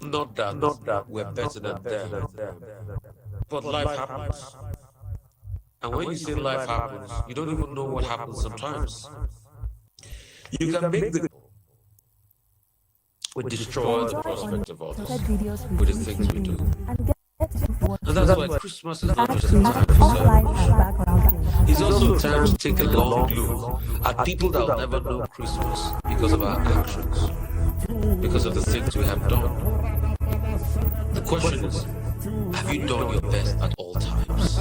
Not that we're better than them, but life happens. And when you say life happens, you don't even know what happens sometimes. You can make the we destroy the prospect of others with the things we do. And that's why Christmas is not just a time for celebration. It's also a time to take a long look at people that will never know Christmas because of our actions, because of the things we have done. The question is, have you done your best at all times?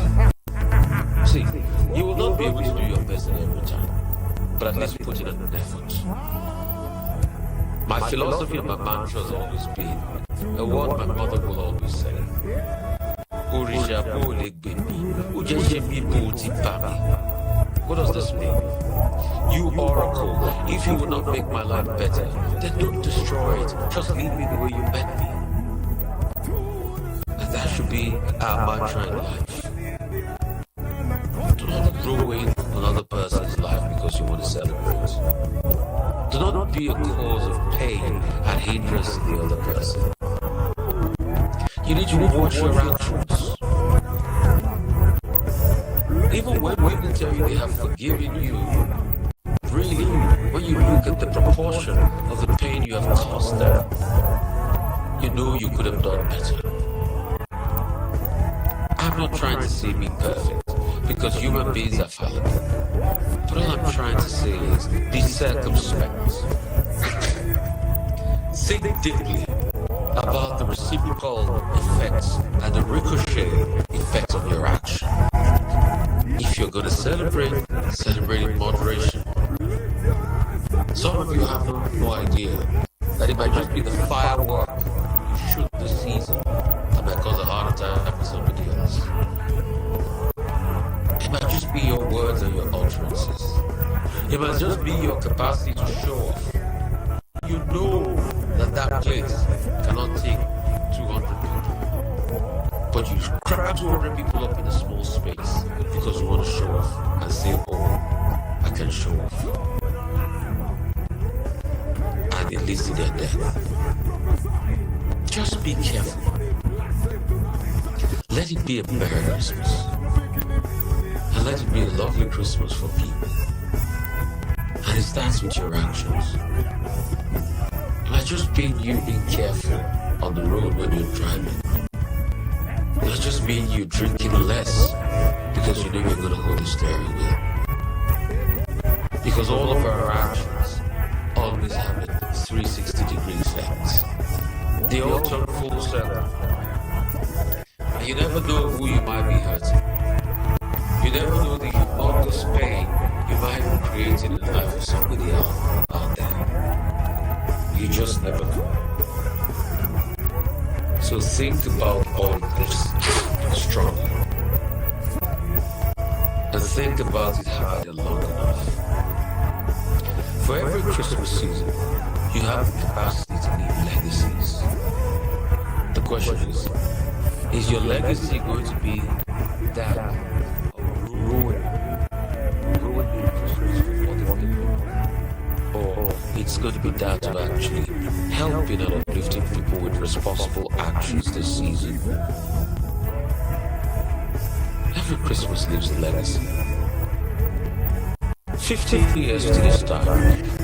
See, you will not be able to do your best at every time, but at least put in an effort. My philosophy and my mantra has always been a word my mother will always say. What does this mean? You oracle, if you will not make my life better, then don't destroy it. Just leave me the way you met me. And that should be our mantra in life. Do not ruin another person's life because you want to celebrate. Do not be a cause of pain and hindrance to the other person. You need to watch your actions. Even when people tell you they have forgiven you, really, when you look at the proportion of the pain you have caused them, you know you could have done better. I'm not trying to say be perfect, because human beings are fallible. But all I'm trying to say is be circumspect. Think deeply about the reciprocal effects and the ricochet effects of your action. If you're going to celebrate in moderation. Some of you have no idea that it might just be the firework you shoot this season that might cause a heart attack for somebody else. It might just be your words and your utterances. It might just be your capacity to show off. You know that place cannot take 200 people. But you cram 200 people up in a small space because you want to show off and say, oh, I can show off. And it leads to their death. Just be careful. Let it be a Merry Christmas. And let it be a lovely Christmas for people. And it starts with your actions. Like just being you being careful on the road when you're driving. Like just being you drinking less because you know you're going to hold the steering wheel. Because all of our actions always have a 360-degree effect. They all turn full circle. And you never know who you might be hurting. You never know the humongous pain you might have created in the life of somebody else out there. You just never know. So think about all this strongly. And think about it hard and long enough. For every Christmas season, you have the capacity to leave legacies. The question is your legacy going to be that of ruining Christmas for the people? Or it's going to be that of actually helping and uplifting people with responsible actions this season? Every Christmas leaves a legacy. 50 years to this time,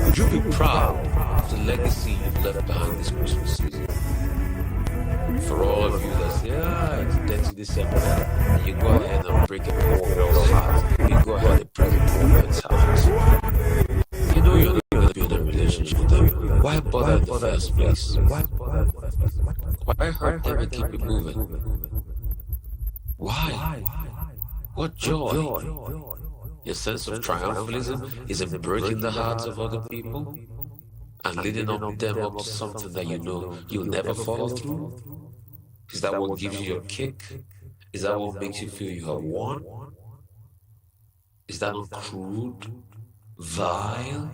would you be proud of the legacy you've left behind this Christmas season? For all of you that say, it's dirty December, and you go ahead and break a poor girl's heart, you go ahead and break a poor man's heart. You know you're not going to build a relationship with them. Why bother in the first place? Why hurt them and keep it moving? Why? What joy? Your sense of triumphalism is in breaking the hearts of other people and leading them up to something that you know you'll never follow through? Is that what gives you your kick? Is that what makes you feel you have won? Is that not crude, vile,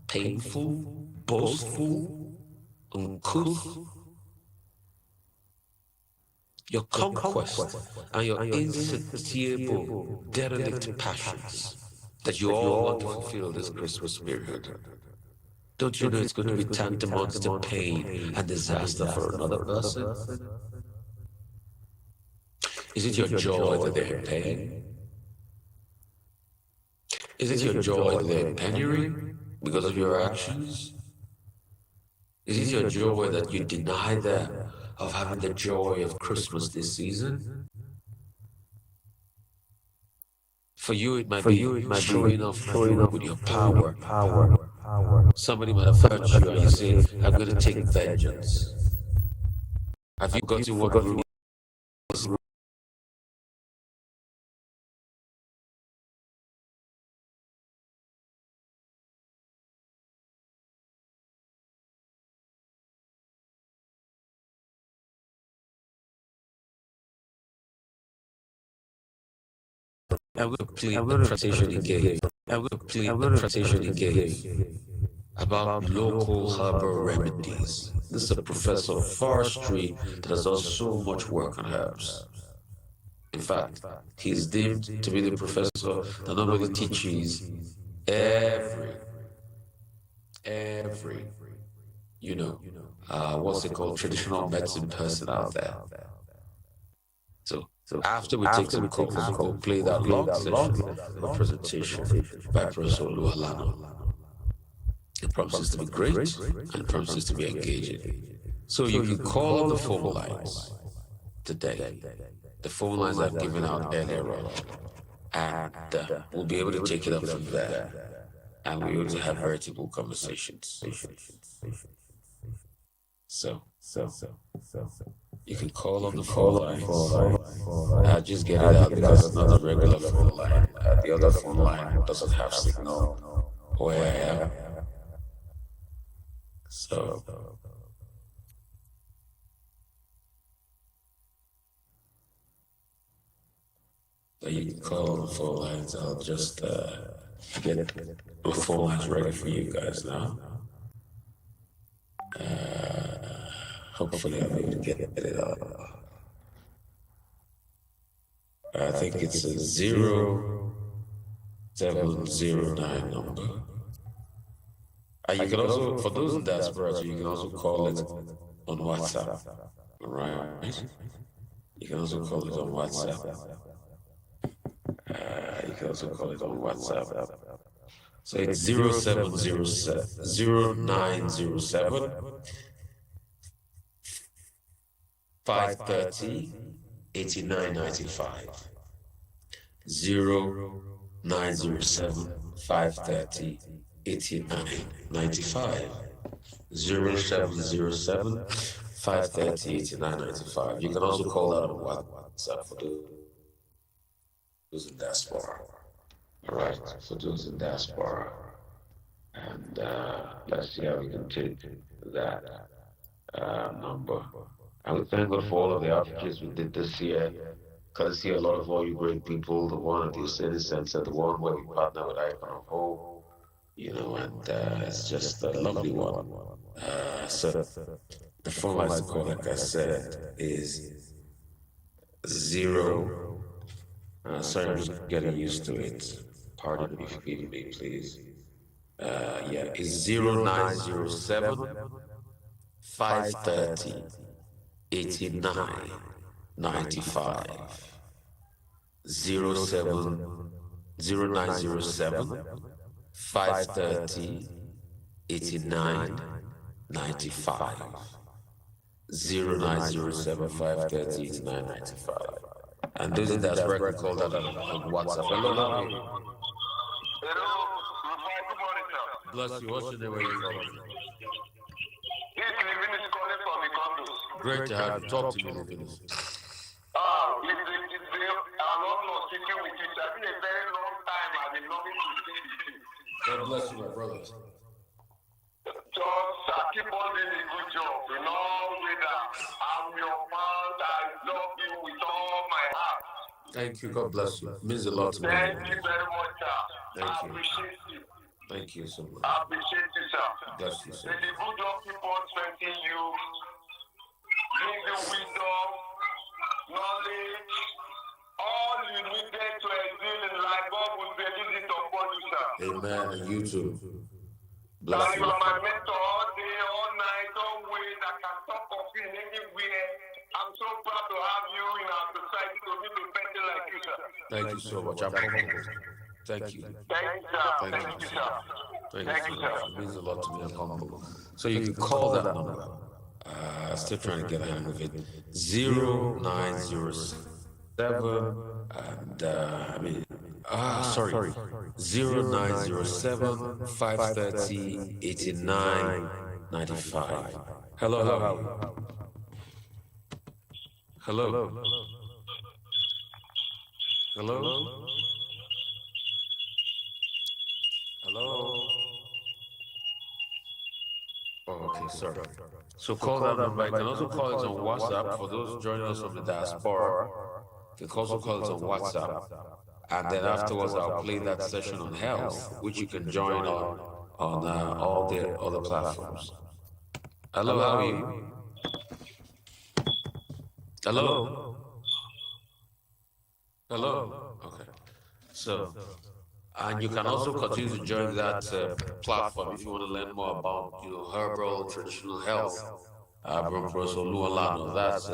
painful, boastful, uncouth? Your conquest and your insatiable, derelict passions that you all want to fulfill this Christmas period. Don't you know it's going to be tantamount to pain and disaster for another person? Is it your joy that they're in pain? Is it your joy that they're in penury because of your actions? Is it your joy that you deny them of having the joy of Christmas this season? For you, it might be showing off with your power. Somebody might have hurt you and you say, I'm going to take vengeance. Have you got to what really is? I'm going to plead the presentation he gave. I'm going to plead the presentation he gave about local herbal remedies. This is a professor of forestry that has done so much work on herbs. In fact, he's deemed to be the professor that not only teaches every, what's it called, traditional medicine person out there. So after we take some coffee, we'll play that long session of a presentation by Professor Lualano. It promises to be great and it promises to be engaging. So you can call on the phone lines today. The phone lines I've given out earlier on. And we'll be able to take it up from there. And we'll be able to have veritable conversations. So you can call on the phone lines. I'll just get it out because it's not a regular phone line. The other phone line doesn't have signal where I am. So you can call on the phone lines. I'll just get the phone lines ready for you guys now. Hopefully I'll be able to get it out. I think it's a 0709 number. You can also, for those in diaspora, you can also call it on WhatsApp. Right? You can also call it on WhatsApp. You can also call it on WhatsApp. So it's 0907 530 8995. 0907 530 8995. 0707 530 8995. You can also call that on WhatsApp for those in diaspora. All right, for those in diaspora. And let's see how we can take that number. And we thank God for all of the outreaches we did this year. Because I see a lot of all you great people, the one at the Oseni Center, the one where we partner with Icon of Hope, and it's just a lovely one. So the phone line to call, like I said, is 0. Sorry, I'm just getting used to it. Pardon me, forgive me, please. It's 0907 530 8995. 0907 530 8995. 0907 530 8995. And those in that record call that on WhatsApp. Hello, how are you? Hello, Rufai, good morning, sir. Bless you. What's your name? Where are you from? This is Livinus calling from the condos. Great to have you. Talk to me, Livinus. I'm not speaking with you. It's been a very long time. I've been longing to see you. God bless you, my brother. Just keep on doing a good job. Whether I'm your fan, I love you with all my heart. Thank you. God bless you. It means a lot to me. Thank you very much, sir. Thank I you. appreciate you. Thank you so much. I appreciate you, sir. Bless you, sir. May the good Lord keep on strengthening you. Bring the wisdom, knowledge, all you needed to excel in life. God will release it upon you, sir. Amen. And you too. Bless Thank you. you, my anywhere. I'm so proud to have you in our society to meet a person like you, sir. Thank you so much. I'm humbled. Thank you. Thank you, sir. Thank Thank you you, so sir. much. Thank you so much. It means a lot to me. I'm humble. So you can call that number. Still trying to get a hang of it. 0907 and sorry. 0907 530 8995. Hello, how are you? Hello. Hello. Hello. Oh, okay, sorry. So call that number. You can also call it on WhatsApp for those joining us from the diaspora. You can also call it on WhatsApp. And then afterwards, I'll play that session on health, which you can join on all the other platforms. Hello, how are you? Hello? Hello? Okay. So, and you can also continue to join that platform if you want to learn more about, herbal, traditional health. Professor Lualano, that's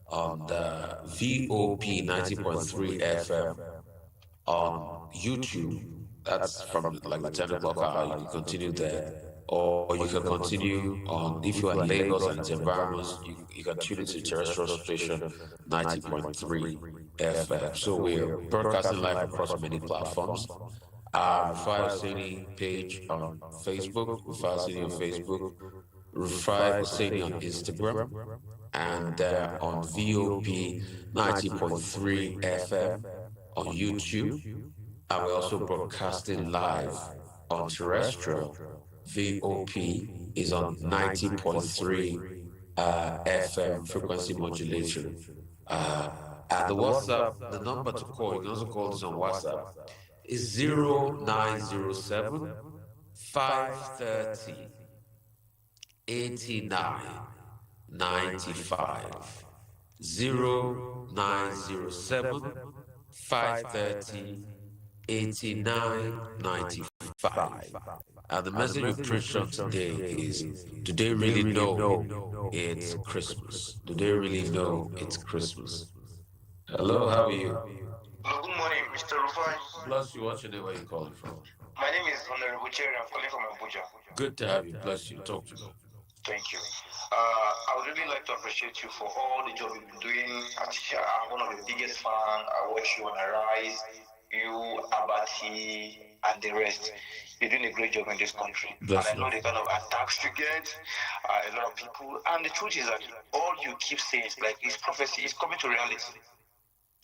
on the VOP 90.3 FM on YouTube. That's from like the 10 o'clock hour. You can continue there. Or you can continue on, if you're in Lagos and its environments, you can tune into terrestrial station 90.3 FM. So we're broadcasting live across many platforms. Rufai Oseni page on Facebook, Rufai Oseni on Facebook, Rufai Oseni on Instagram, and on VOP 90.3 FM on YouTube. And we're also broadcasting live on terrestrial. VOP is on 90.3 FM frequency modulation. And the WhatsApp, the number to call, you can also call this on WhatsApp, is 0907 530 8995. 0907 530 8995. And the message we preached on today is, do they really know it's Christmas? Do they really know it's Christmas? Hello, how are you? Hello, good morning, Mr. Rufai. Bless you. What's your name? Where are you calling from? My name is Honorable Cherry. I'm calling from Abuja. Good to have you. Bless you. Talk to me. Thank you. I would really like to appreciate you for all the job you've been doing. I'm one of the biggest fans. I watch you on Arise, you, Abati, and the rest. You're doing a great job in this country. Bless and I know the kind of attacks you get, a lot of people. And the truth is that all you keep saying is like this prophecy is coming to reality.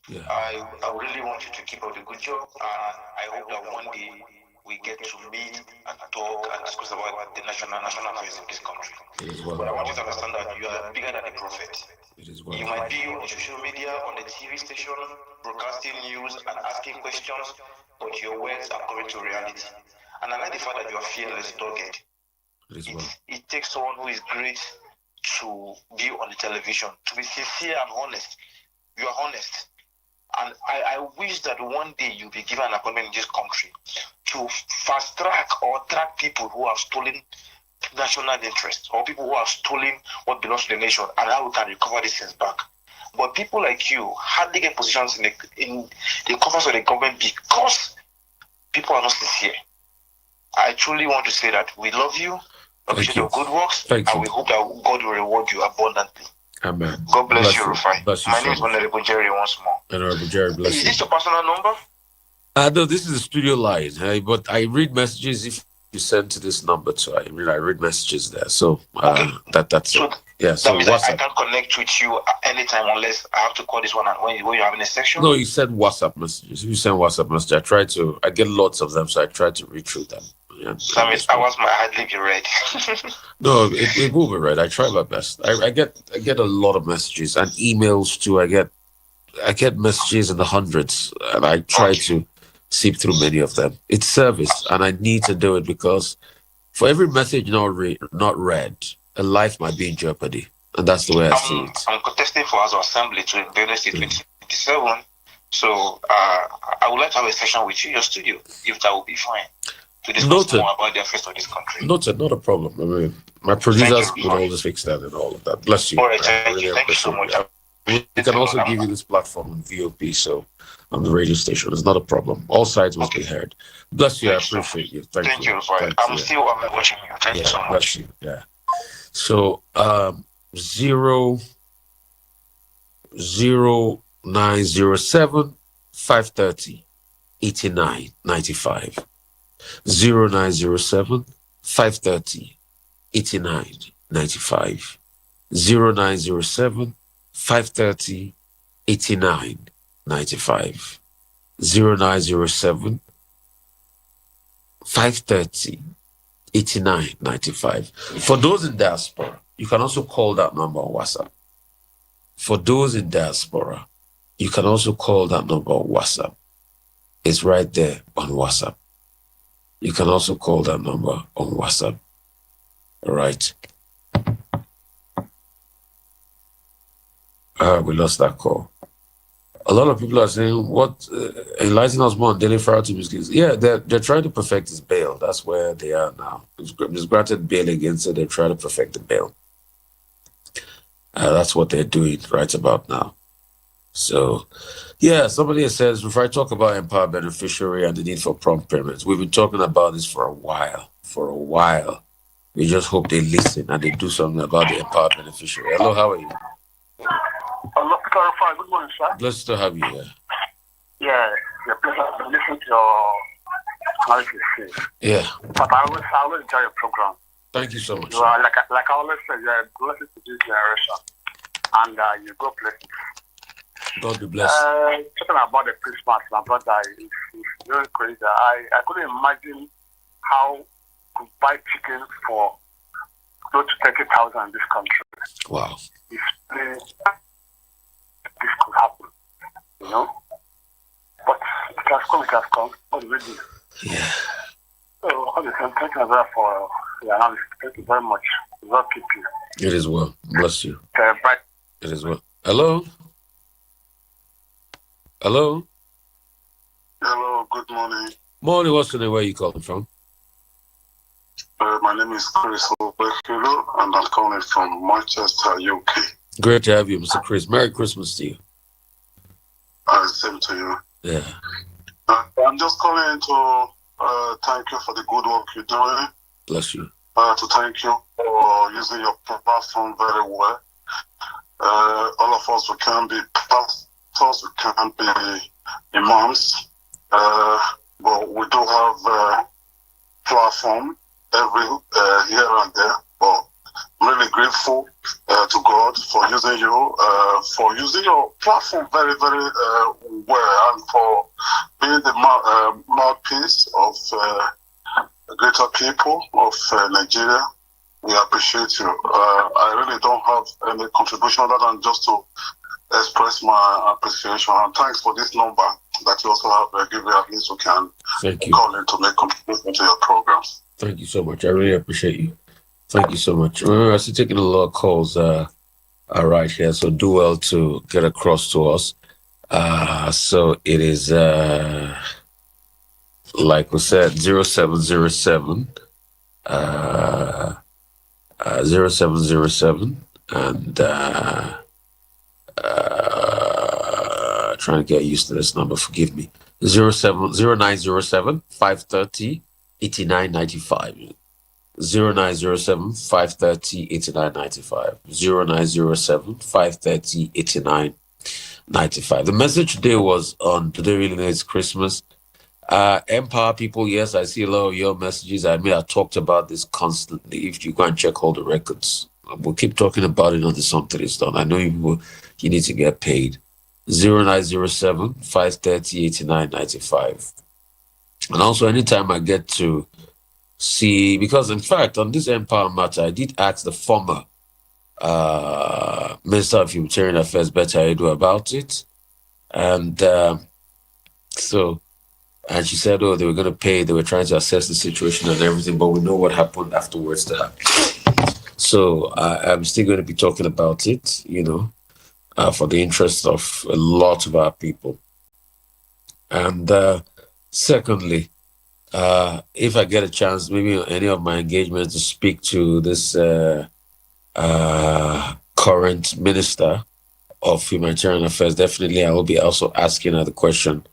Yeah. I really want you to keep up the good job. And I hope that one day we get to meet and talk and discuss about the national affairs in this country. But I want you to understand that you are bigger than a prophet. You might be on social media, on the TV station, broadcasting news and asking questions, but your words are coming to reality. And I like the fact that you are fearless, dogged. It takes someone who is great to be on the television, to be sincere and honest. You are honest. And I wish that one day you'll be given an appointment in this country to fast track or track people who have stolen national interest or people who have stolen what belongs to the nation and how we can recover these things back. But people like you hardly get positions in the coffers of the government because people are not sincere. I truly want to say that we love you, appreciate your good works, and we hope that God will reward you abundantly. Amen. God bless you, Rufai. My name is Honorable Jerry once more. Honorable Jerry, bless you. Is this your personal number? No, this is the studio line. But I read messages if you send to this number too. I read messages there. So okay. That's so it. Yeah. So I can't connect with you anytime unless I have to call this one when you're having a section. No, you send WhatsApp messages. If you send WhatsApp messages, I get lots of them, so I try to read through them. Yeah, so that means hours might hardly be read. No, it will be read. I try my best. I get a lot of messages and emails too. I get messages in the hundreds, and I try to sift through many of them. It's service, and I need to do it because for every message not read, a life might be in jeopardy, and that's the way I see it. I'm contesting for House of Assembly to Benin State 2027, so I would like to have a session with you in your studio, if that would be fine, to discuss more about the affairs of this country. Noted, not a problem. I mean, My producers will always fix that and all of that. Bless you. All right, thank you. Thank you so much. We can also give you this platform on VOP, so on the radio station. It's not a problem. All sides must be heard. Bless you. I appreciate you. Thank you. I'm still watching you. Thank you so much. Bless you. Yeah. So 0907 530 8995. 0907 530 8995. 0907 530 8995. 0907 530 8995. For those in diaspora, you can also call that number on WhatsApp. For those in diaspora, you can also call that number on WhatsApp. It's right there on WhatsApp. You can also call that number on WhatsApp. All right. We lost that call. A lot of people are saying, what, enlighten us more on Daily Friday Muslims. Yeah, they're trying to perfect his bail. That's where they are now. It's granted bail against it. They're trying to perfect the bail. That's what they're doing right about now. So, yeah, somebody says, if I talk about Empower Beneficiary and the need for prompt payments, we've been talking about this for a while. We just hope they listen and they do something about the Empower Beneficiary. Hello, how are you? Hello, Rufai. Good morning, sir. Blessed to have you here. Yeah, your pleasure to listen to your analysis. Yeah. But I always enjoy your program. Thank you so much. You are, like I always say, you are a blessing to this generation. And you go places. God be blessed. Talking about the Christmas, my brother, is very crazy. I couldn't imagine how to buy chicken for close to 30,000 in this country. Wow. If this could happen, you know? But it has come. What do we do? Yeah. So, thank you for your analysis. Thank you very much. God keep you. It is well. Bless you. Bye. It is well. Hello? Hello? Hello, good morning. Morning, what's the name? Where are you calling from? My name is Chris Obekilo, and I'm calling from Manchester, UK. Great to have you, Mr. Chris. Merry Christmas to you. Same to you. Yeah. I'm just calling to thank you for the good work you're doing. Bless you. To thank you for using your platform very well. All of us, we can be pastors, we can be imams, but we do have a platform every here and there. But I'm really grateful to God for using you, for using your platform very, very well, and for being the mouthpiece of the greater people of Nigeria. We appreciate you. I really don't have any contribution other than just to express my appreciation. And thanks for this number that you also have given at least you can call in to make contribution to your programs. Thank you so much. I really appreciate you. Thank you so much. I see taking a lot of calls right here, so do well to get across to us. So it is, like we said, 0707 0707 and trying to get used to this number, forgive me. 0907 530 8995. 0907 530 8995. 0907 530 8995. The message today was on Today Really Needs Christmas. Empower people, yes, I see a lot of your messages. I mean, I talked about this constantly. If you go and check all the records, we'll keep talking about it until something is done. I know you need to get paid. 0907 530 8995. And also, anytime I get to see, because in fact, on this Empower matter, I did ask the former Minister of Humanitarian Affairs, Betty Edu, about it. And and she said, oh, they were going to pay, they were trying to assess the situation and everything, but we know what happened afterwards to her. So I'm still going to be talking about it, for the interest of a lot of our people. And secondly, if I get a chance, maybe on any of my engagements to speak to this current minister of humanitarian affairs, definitely I will be also asking her the question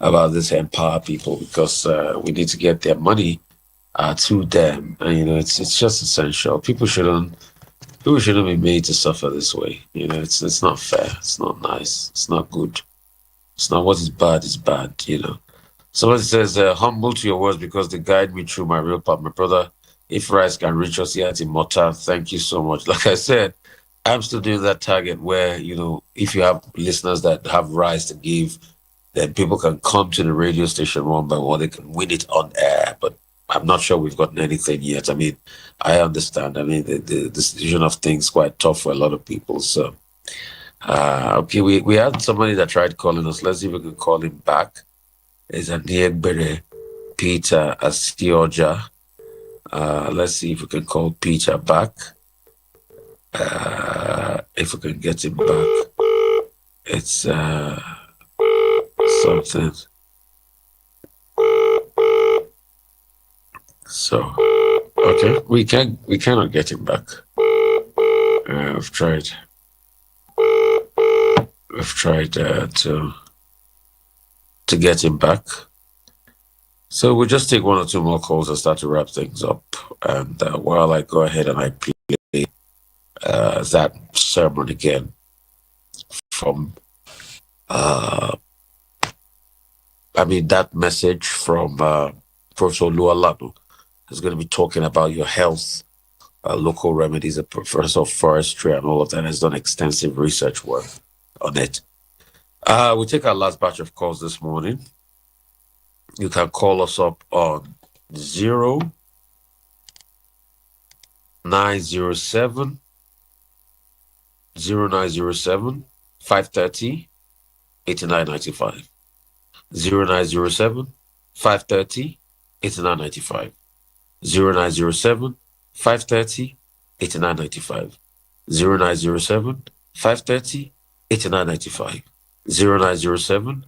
about this empower people, because we need to get their money to them, and it's just essential. People shouldn't be made to suffer this way. It's not fair. It's not nice. It's not good. It's not what is bad is bad. Somebody says, humble to your words because they guide me through my real path. My brother, if rice can reach us here at Immortal, thank you so much. Like I said, I'm still doing that target where, if you have listeners that have rice to give, then people can come to the radio station one by one. They can win it on air. But I'm not sure we've gotten anything yet. I mean, I understand. I mean, the decision of things quite tough for a lot of people. So, okay, we had somebody that tried calling us. Let's see if we can call him back. It's Aniegbere Peter Astioja. Let's see if we can call Peter back. If we can get him back. It's something. So, okay, we cannot get him back. We've tried. We've tried to get him back. So we'll just take one or two more calls and start to wrap things up. And while I go ahead and I play that sermon again from, that message from Professor Lualado is going to be talking about your health, local remedies, a professor of forestry and all of that, has done extensive research work on it. We'll take our last batch of calls this morning. You can call us up on 0907 530 8995. 0907 530 8995. 0907 530 8995. 0907 530 8995. 0907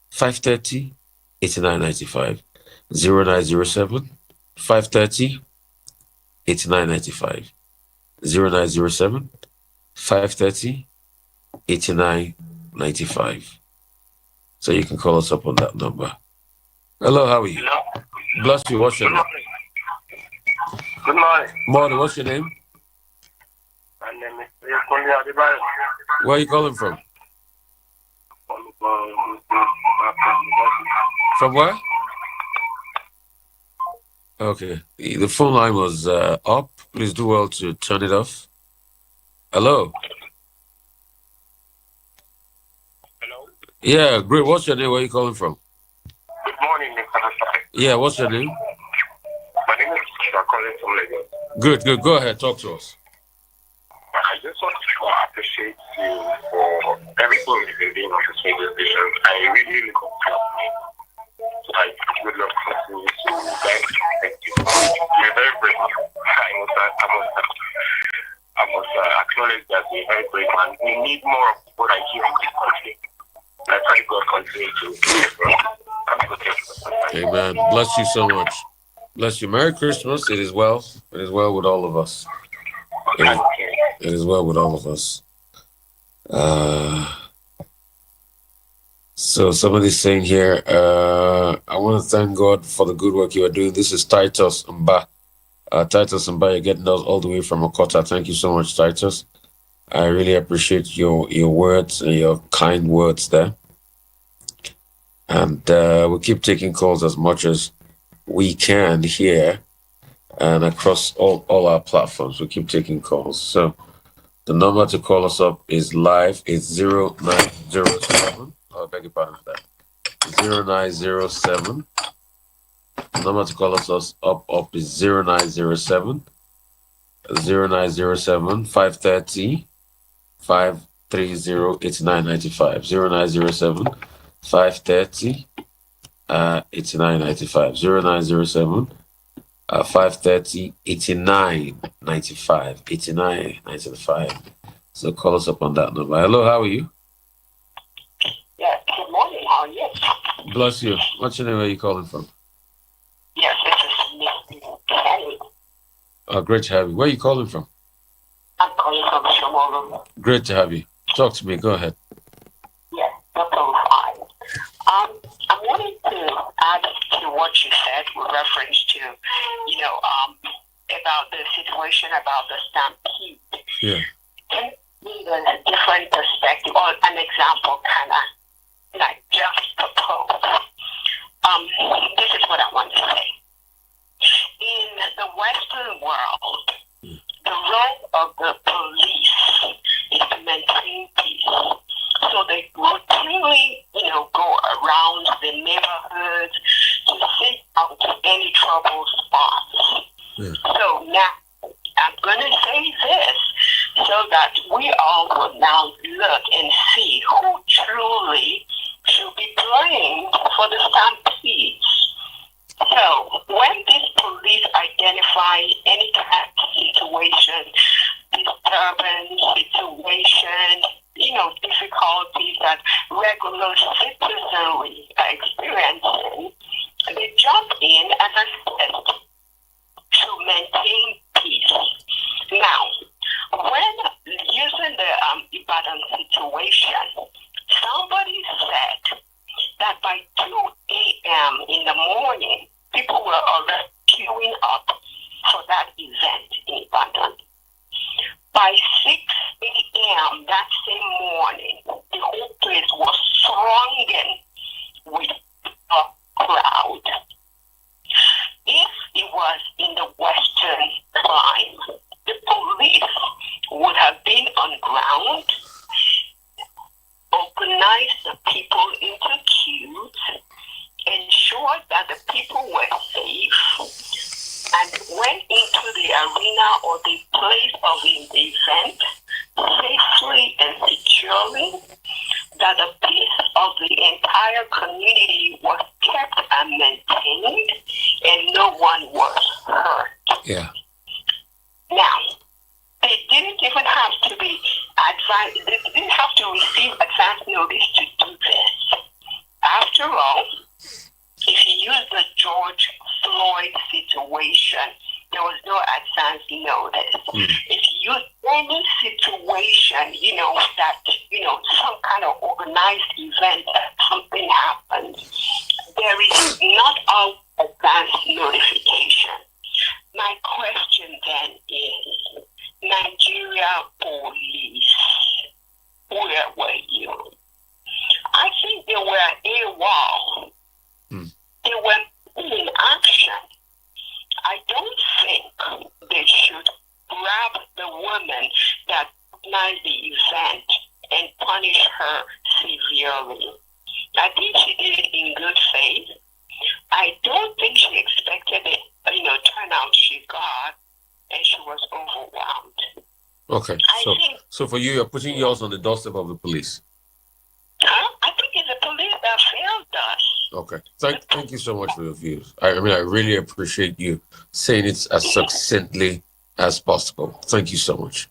530 8995. 0907 530 8995. 0907 530 8995. So you can call us up on that number. Hello, how are you? Hello. Bless you. What's your name? Good morning. Morning. What's your name? My name is Yakundi Adebayo. Where are you calling from? From where? Okay. The phone line was up. Please do well to turn it off. Hello. Hello. Yeah, great. What's your name? Where are you calling from? Good morning, Mr. Rufai. Yeah, what's your name? My name is Kisha, calling from Lagos. Good. Go ahead. Talk to us. I just want to appreciate you for everything you've been doing on this radio station. I really look up to you. So I would love to continue to thank you. You're very brave. I must acknowledge that you're very brave, and we need more of what I hear in this country. I pray God continue to Amen. Bless you so much. Bless you. Merry Christmas. It is well. It is well with all of us. It is well with all of us. So somebody's saying here, I want to thank God for the good work you are doing. This is Titus Mba. Titus Mba, you're getting us all the way from Okota. Thank you so much, Titus. I really appreciate your words and your kind words there. And we'll keep taking calls as much as we can here and across all our platforms. We'll keep taking calls. So the number to call us up is live. It's 0907. I beg your pardon for that. 0907. The number to call us up is 0907 530 530 8995. 0907 530 8995. 0907 530 8995. 8995. So call us up on that number. Hello, how are you? Yes, good morning. How are you? Bless you. What's your name? Where are you calling from? You Great to have you. Where are you calling from? I'm calling from Shomolu. Great to have you. Talk to me. Go ahead. Yes, Dr. Rufai. I wanted to add to what you said with reference to, about the situation about the stampede. Yeah. Can you give a different perspective or an example, kind of like juxtapose? This is what I want to say. In the Western world, the role of the police is to maintain peace. So they routinely, go around the neighborhoods to seek out any trouble spots. Yeah. So now I'm going to say this so that we all will now look and see who truly should be blamed for the stampedes. So when these police identify any kind of situation, disturbance situation, difficulties that regular citizenry are experiencing, they jump in and assist to maintain peace. Now, when using the Ibadan situation, somebody said that by 2 a.m. in the morning, people were already queuing up for that event in Ibadan. By 6 a.m. that same morning, the whole place was thronging with a crowd. If it was in the Western climate, the police would have been on ground, organized the people into queues, ensured that the people were safe, and went into the arena or the place of the event safely and securely, that the peace of the entire community was kept and maintained, and no one was hurt. Yeah. Now, they didn't even have to be advised, they didn't have to receive advance notice to do this. After all, if you use the George Floyd situation, there was no advance notice. If you use any situation, that, some kind of organized event, something happens, there is not all advance notification. My question then is, Nigeria police, where were you? I think they were AWOL. They were in action. I don't think they should grab the woman that organized the event and punish her severely. I think she did it in good faith. I don't think she expected the turnout she got, and she was overwhelmed. Okay, so for you, you're putting yours on the doorstep of the police. I think it's the police that failed us. Okay, thank you so much for your views. I really appreciate you saying it as succinctly as possible. Thank you so much.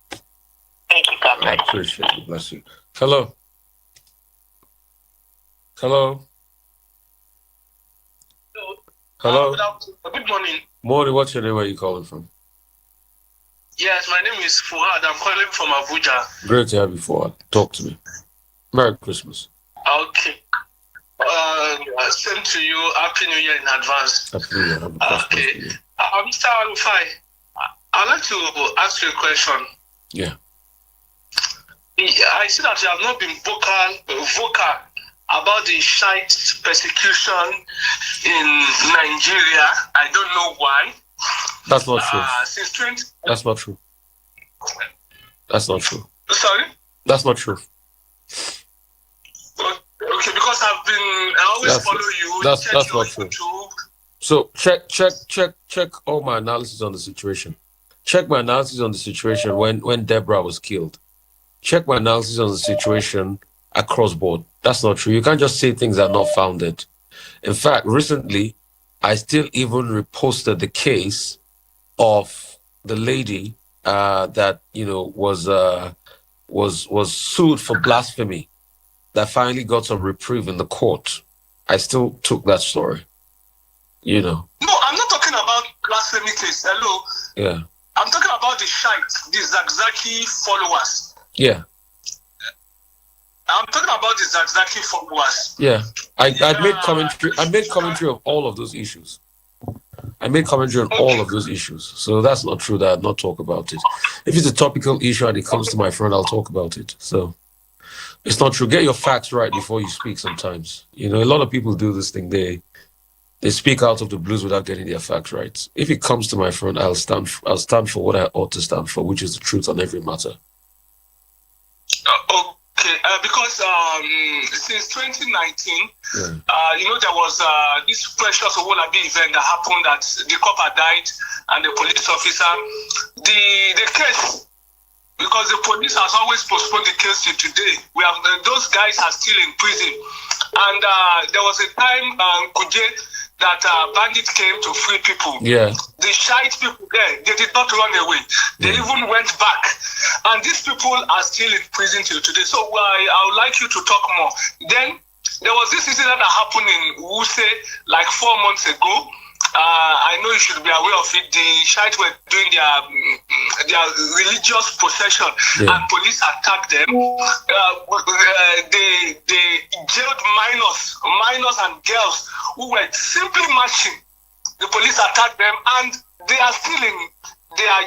Thank you, God bless. I appreciate it. Bless you. Hello. Hello. Hello. Good morning. Morning. What's your name? Where are you calling from? Yes, my name is Fuad. I'm calling from Abuja. Great to have you, Fuad. Talk to me. Merry Christmas. Okay. Same to you. Happy New Year in advance. Happy New Year. Okay. Mr. Rufai, I'd like to ask you a question. Yeah. I see that you have not been vocal about the shite persecution in Nigeria. I don't know why. That's not true. Since 20... That's not true. That's not true. Sorry? That's not true. Okay, because I always follow you. That's not true. YouTube. So check all my analysis on the situation. Check my analysis on the situation when Deborah was killed. Check my analysis on the situation across board. That's not true. You can't just say things that are not founded. In fact, recently, I still even reposted the case of the lady that was sued for blasphemy, that finally got some reprieve in the court. I still took that story. No, I'm not talking about blasphemy case. Hello. Yeah. I'm talking about the shite, the Zakzaki followers. Yeah. I'm talking about the Zakzaki followers. Yeah. I made commentary of all of those issues. I made commentary on all of those issues. So that's not true that I'd not talk about it. If it's a topical issue and it comes to my front, I'll talk about it. So it's not true. Get your facts right before you speak sometimes. You know, a lot of people do this thing. They speak out of the blues without getting their facts right. If it comes to my front, I'll stand for what I ought to stand for, which is the truth on every matter. Okay, because since 2019, Yeah. you know, there was this precious Owolabi event that happened that the copper died and the police officer. The case, because the police has always postponed the case to today. We have those guys are still in prison, and there was a time Kuje that bandits came to free people. Yeah. The shite people there, they did not run away. They even went back. And these people are still in prison till today. So I would like you to talk more. Then there was this incident that happened in Wuse like 4 months ago. I know you should be aware of it. The Shites were doing their religious procession, and police attacked them. They jailed minors and girls who were simply marching. The police attacked them, and they are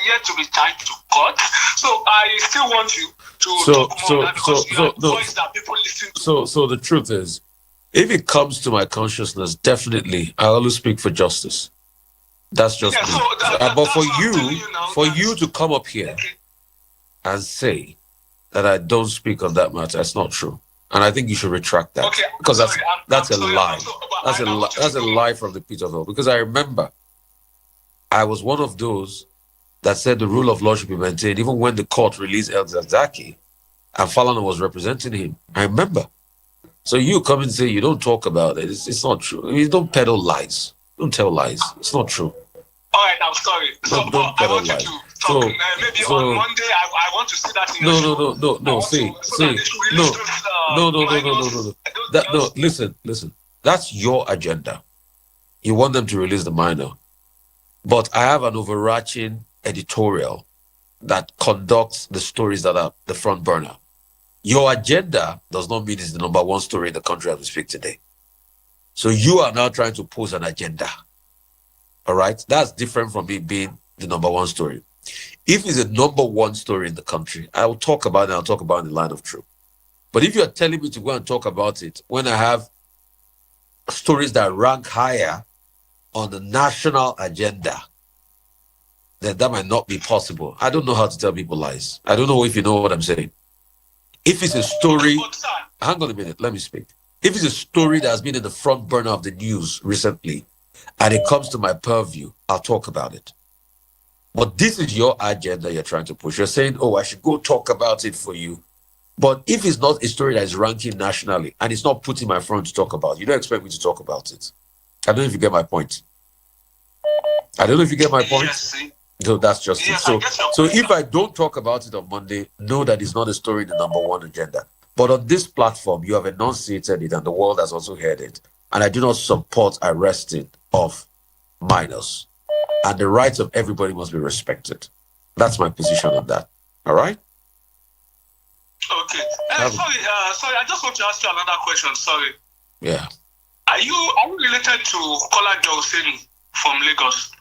yet to be charged to court. So I still want you to talk more on that because you are the voice that people listen to. So the truth is, if it comes to my consciousness, definitely I always speak for justice. That's just me. But for you to come up here and say that I don't speak on that matter, that's not true. And I think you should retract that. Okay, because that's a lie. That's a lie from the pit of hell. Because I remember I was one of those that said the rule of law should be maintained, even when the court released El Zakzaki and Falana was representing him. I remember. So you come and say you don't talk about it. It's not true. I mean, you don't peddle lies. Don't tell lies. It's not true. All right, I'm sorry. Don't peddle lies. Maybe on Monday I want to see that in No. Listen. That's your agenda. You want them to release the minor. But I have an overarching editorial that conducts the stories that are the front burner. Your agenda does not mean it's the number one story in the country as we speak today. So you are now trying to pose an agenda. All right? That's different from it being the number one story. If it's a number one story in the country, I will talk about it, I'll talk about it in the line of truth. But if you're telling me to go and talk about it when I have stories that rank higher on the national agenda, then that might not be possible. I don't know how to tell people lies. I don't know if you know what I'm saying. If it's a story, hang on a minute, let me speak. If it's a story that has been in the front burner of the news recently, and it comes to my purview, I'll talk about it. But this is your agenda you're trying to push. You're saying, oh, I should go talk about it for you. But if it's not a story that is ranking nationally, and it's not put in my front to talk about, you don't expect me to talk about it. I don't know if you get my point. Yes, So that's just it. So if I don't talk about it on Monday, know that it's not a story in the number one agenda. But on this platform, you have enunciated it, and the world has also heard it. And I do not support arresting of minors. And the rights of everybody must be respected. That's my position on that. All right? Okay. Sorry, I just want to ask you another question. Sorry. Yeah. Are you related to Rufai Oseni from Lagos?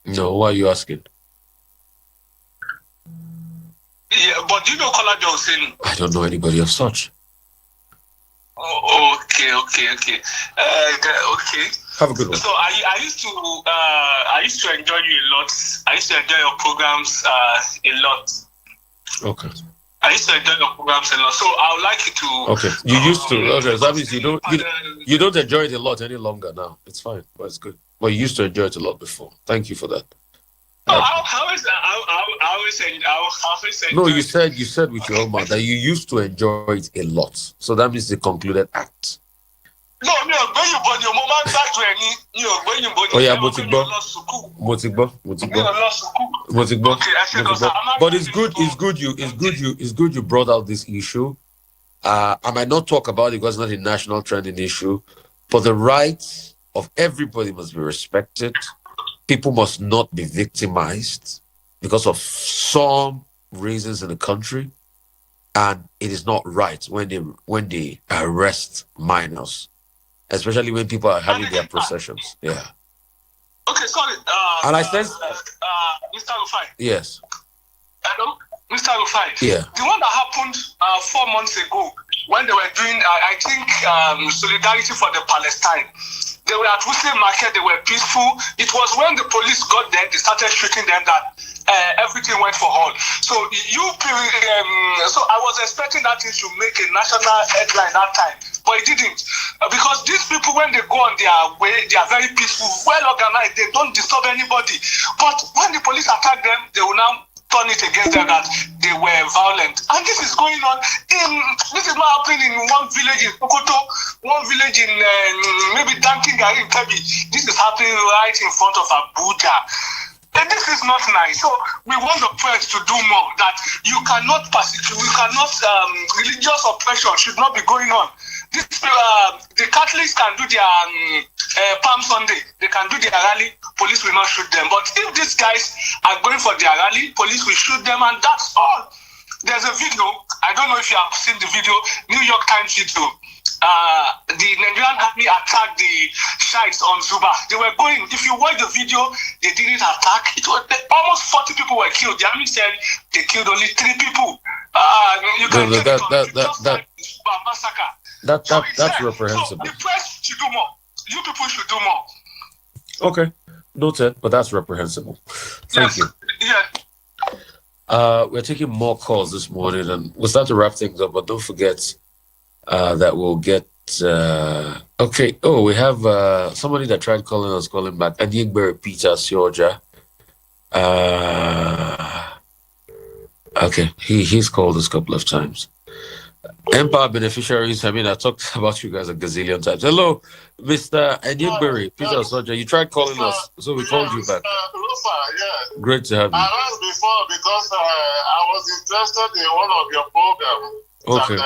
No, why are you asking? Yeah, but do you know Rufai Oseni? I don't know anybody of such. Oh, okay. Okay. Have a good one. So I used to enjoy you a lot. I used to enjoy your programs a lot. Okay. I used to enjoy your programs a lot. So I would like you to. Okay. You used to. Okay. So that means you don't enjoy it a lot any longer now. It's fine. But it's good. Well, you used to enjoy it a lot before. Thank you for that. I always enjoy. No, you said with your own mouth that you used to enjoy it a lot. So that means the concluded act. No, But it's good you brought out this issue. I might not talk about it because it's not a national trending issue, but the rights of everybody must be respected. People must not be victimized. because of some reasons in the country, and it is not right when they arrest minors, especially when people are having their processions. Yeah. Okay, sorry. And I sense, Mr. Rufai. yes. Hello, Mr. Rufai. Yeah. The one that happened 4 months ago when they were doing, I think, solidarity for the Palestine. They were at Muslim market. They were peaceful. It was when the police got there, they started shooting them that everything went for all. So so I was expecting that it should make a national headline that time, but it didn't, because these people, when they go on their way, they are very peaceful, well organized. They don't disturb anybody. But when the police attack them, they will now turn it against them that they were violent. And this is going on this is not happening in one village in Sokoto, one village in maybe Dankingari in Kebi. This is happening right in front of Abuja. And this is not nice. So we want the press to do more, that you cannot persecute, religious oppression should not be going on. This, the Catholics can do their Palm Sunday, they can do their rally, police will not shoot them. But if these guys are going for their rally, police will shoot them, and that's all. There's a video, I don't know if you have seen the video, New York Times video. The Nigerian army attacked the Shiites on Zuba. They were going, if you watch the video, they didn't attack. It was almost 40 people were killed. The army said they killed only 3 people. You can massacre. That's reprehensible. So the press should do more. You people should do more. Okay, noted, but that's reprehensible. Thank you. Yeah. We're taking more calls this morning, and we'll start to wrap things up, but don't forget that we'll get okay. Oh, we have somebody that tried calling us, calling back. Adiegbe Peter Sioja. Okay, he's called us a couple of times. Empire beneficiaries, I mean, I talked about you guys a gazillion times. Hello, Mr. Adiegbe Peter Sioja. You tried calling us, so we called you back. Yeah. Great to have you. I asked before because I was interested in one of your programs. Okay. And,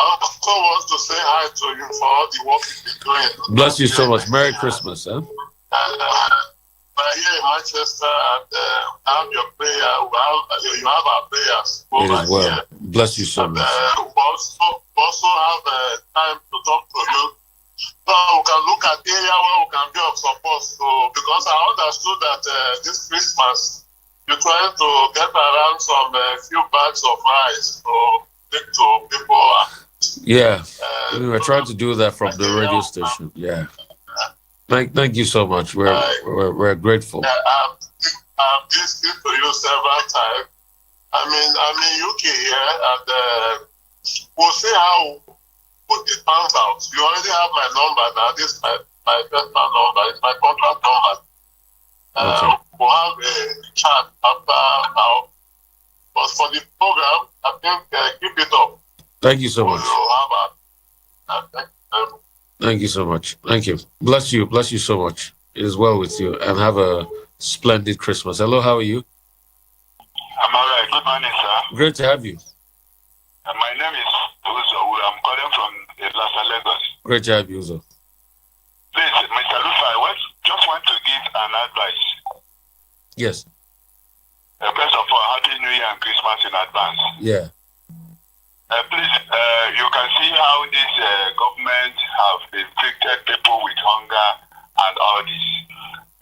I also want to say hi to you for all the work you've been doing. Bless you so much. Merry Christmas, huh? We're here in Manchester, and have your prayer. You have our prayers. It is well. Here. Bless you so much. We also have time to talk to you. So we can look at the area where we can be of support. So, because I understood that this Christmas, you're trying to get around some few bags of rice to take to people. Yeah, we were trying to do that from the radio station. Yeah, thank you so much. We're grateful. I've listened to you several times. I'm in UK here, and we'll see how it pans out. You already have my number now. This is my personal number. It's my contract number. Okay. We'll have a chat after now. But for the program, I think keep it up. Thank you so much. Thank you so much. Thank you. Bless you. Bless you so much. It is well with you, and have a splendid Christmas. Hello, how are you? I'm all right. Good morning, sir. Great to have you. My name is Uzo. I'm calling from Lhasa, Lagos. Great to have you, Uzo. Please, Mr. Rufai, I just want to give an advice. Yes. First of all, Happy New Year and Christmas in advance. Yeah. Please, you can see how this government have inflicted people with hunger and all this.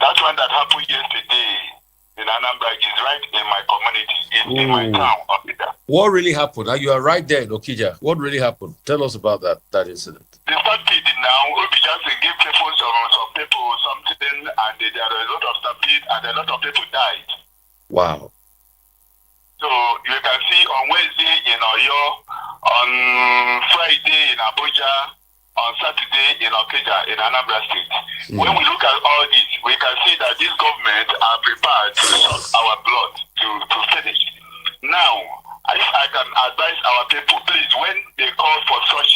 That one that happened yesterday in Anambra is right in my community, in my town, Okija. What really happened? You are right there in Okija. What really happened? Tell us about that incident. They start feeding now. We just give people some people something, and there are a lot of stampede, and a lot of people died. Wow. So you can see on Wednesday in Oyo, on Friday in Abuja, on Saturday in Okija, in Anambra State. When we look at all this, we can see that this government are prepared to suck our blood to finish. Now, if I can advise our people, please, when they call for such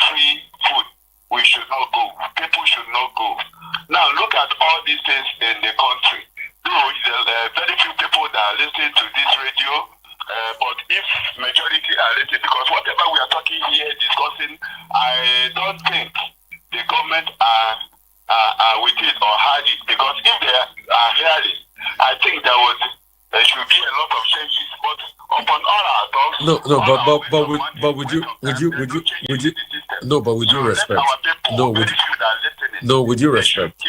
free food, we should not go. People should not go. Now, look at all these things in the country. Though there are very few people that are listening to this radio, but if majority are listening, because whatever we are talking here, discussing, I don't think the government are with it or had it, because if they are hearing, I think there was there should be a lot of changes. But upon all our talks, would you no, but with due respect,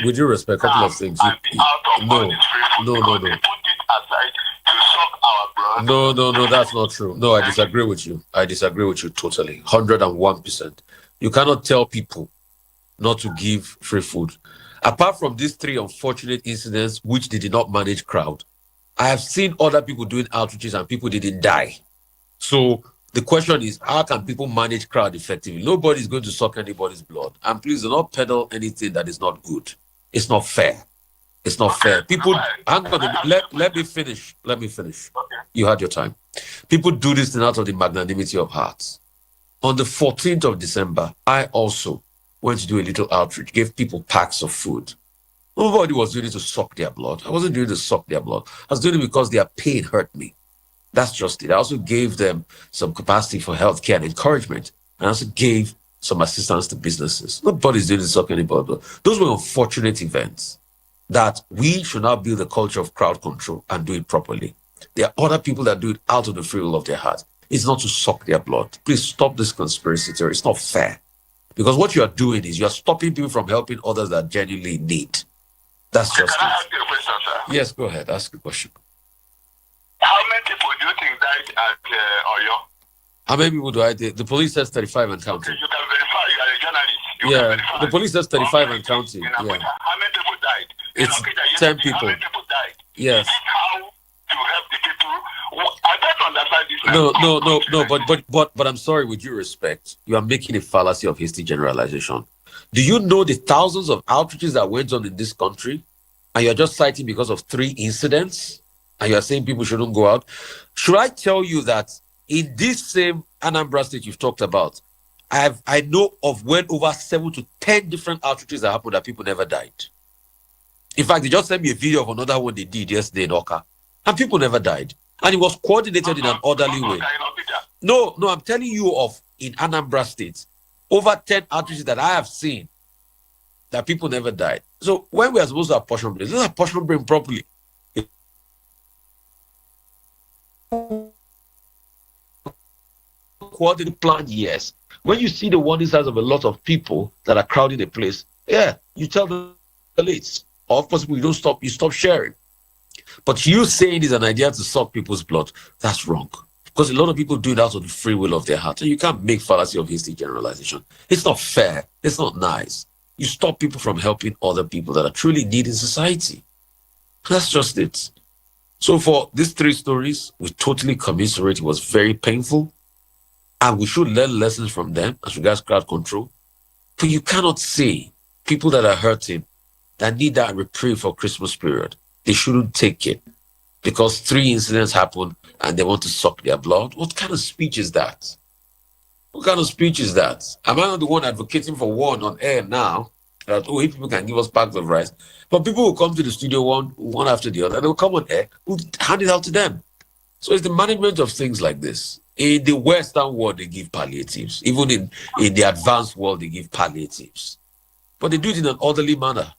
with due respect, couple of things. No, that's not true. No, I disagree with you. Totally, 101%. You cannot tell people not to give free food. Apart from these 3 unfortunate incidents, which they did not manage crowd, I have seen other people doing outreaches and people didn't die. So the question is, how can people manage crowd effectively? Nobody's going to suck anybody's blood. And please do not peddle anything that is not good. It's not fair. It's not fair. People, hang on, let me finish. You had your time. People do this thing out of the magnanimity of hearts. On the 14th of December, I also went to do a little outreach, gave people packs of food. Nobody was doing it to suck their blood. I wasn't doing it to suck their blood. I was doing it because their pain hurt me. That's just it. I also gave them some capacity for healthcare and encouragement. And I also gave some assistance to businesses. Nobody's doing it to suck anybody's blood. Those were unfortunate events that we should not build a culture of crowd control and do it properly. There are other people that do it out of the free will of their heart. It's not to suck their blood. Please stop this conspiracy theory. It's not fair. Because what you are doing is you are stopping people from helping others that genuinely need. That's just Can I ask you a question, sir? Yes, go ahead. Ask a question. How many people do you think died at Oyo? How many people do I think? The police says 35 and counting. Okay, you can verify. You are a journalist. The police says 35 and counting. How many people died? It's 10 people. How many people died? Yes. Is it how to help the people? I don't understand this. No, but I'm sorry, with due respect, you are making a fallacy of hasty generalization. Do you know the thousands of outreaches that went on in this country, and you're just citing because of 3 incidents, and you're saying people shouldn't go out? Should I tell you that in this same Anambra state you've talked about, I know of when over 7 to 10 different outreaches that happened that people never died. In fact, they just sent me a video of another one they did yesterday in Oka, and people never died. And it was coordinated in an orderly way. No, I'm telling you of in Anambra State, over 10 outreaches that I have seen that people never died. So when we are supposed to apportion blame, let's apportion blame properly. Coordinated plan, yes. When you see the warning signs of a lot of people that are crowding a place, you tell the police. Or if possible, you stop sharing. But you saying it's an idea to suck people's blood, that's wrong. Because a lot of people do it out of the free will of their heart. And you can't make fallacy of hasty generalization. It's not fair. It's not nice. You stop people from helping other people that are truly needing society. That's just it. So for these 3 stories, we totally commiserate. It was very painful. And we should learn lessons from them as regards crowd control. But you cannot say people that are hurting, that need that reprieve for Christmas period, they shouldn't take it because 3 incidents happened and they want to suck their blood. What kind of speech is that? What kind of speech is that? Am I not the one advocating for one on air now? That, if people can give us packs of rice. But people will come to the studio one after the other. They will come on air. We'll hand it out to them. So it's the management of things like this. In the Western world, they give palliatives. Even in the advanced world, they give palliatives. But they do it in an orderly manner.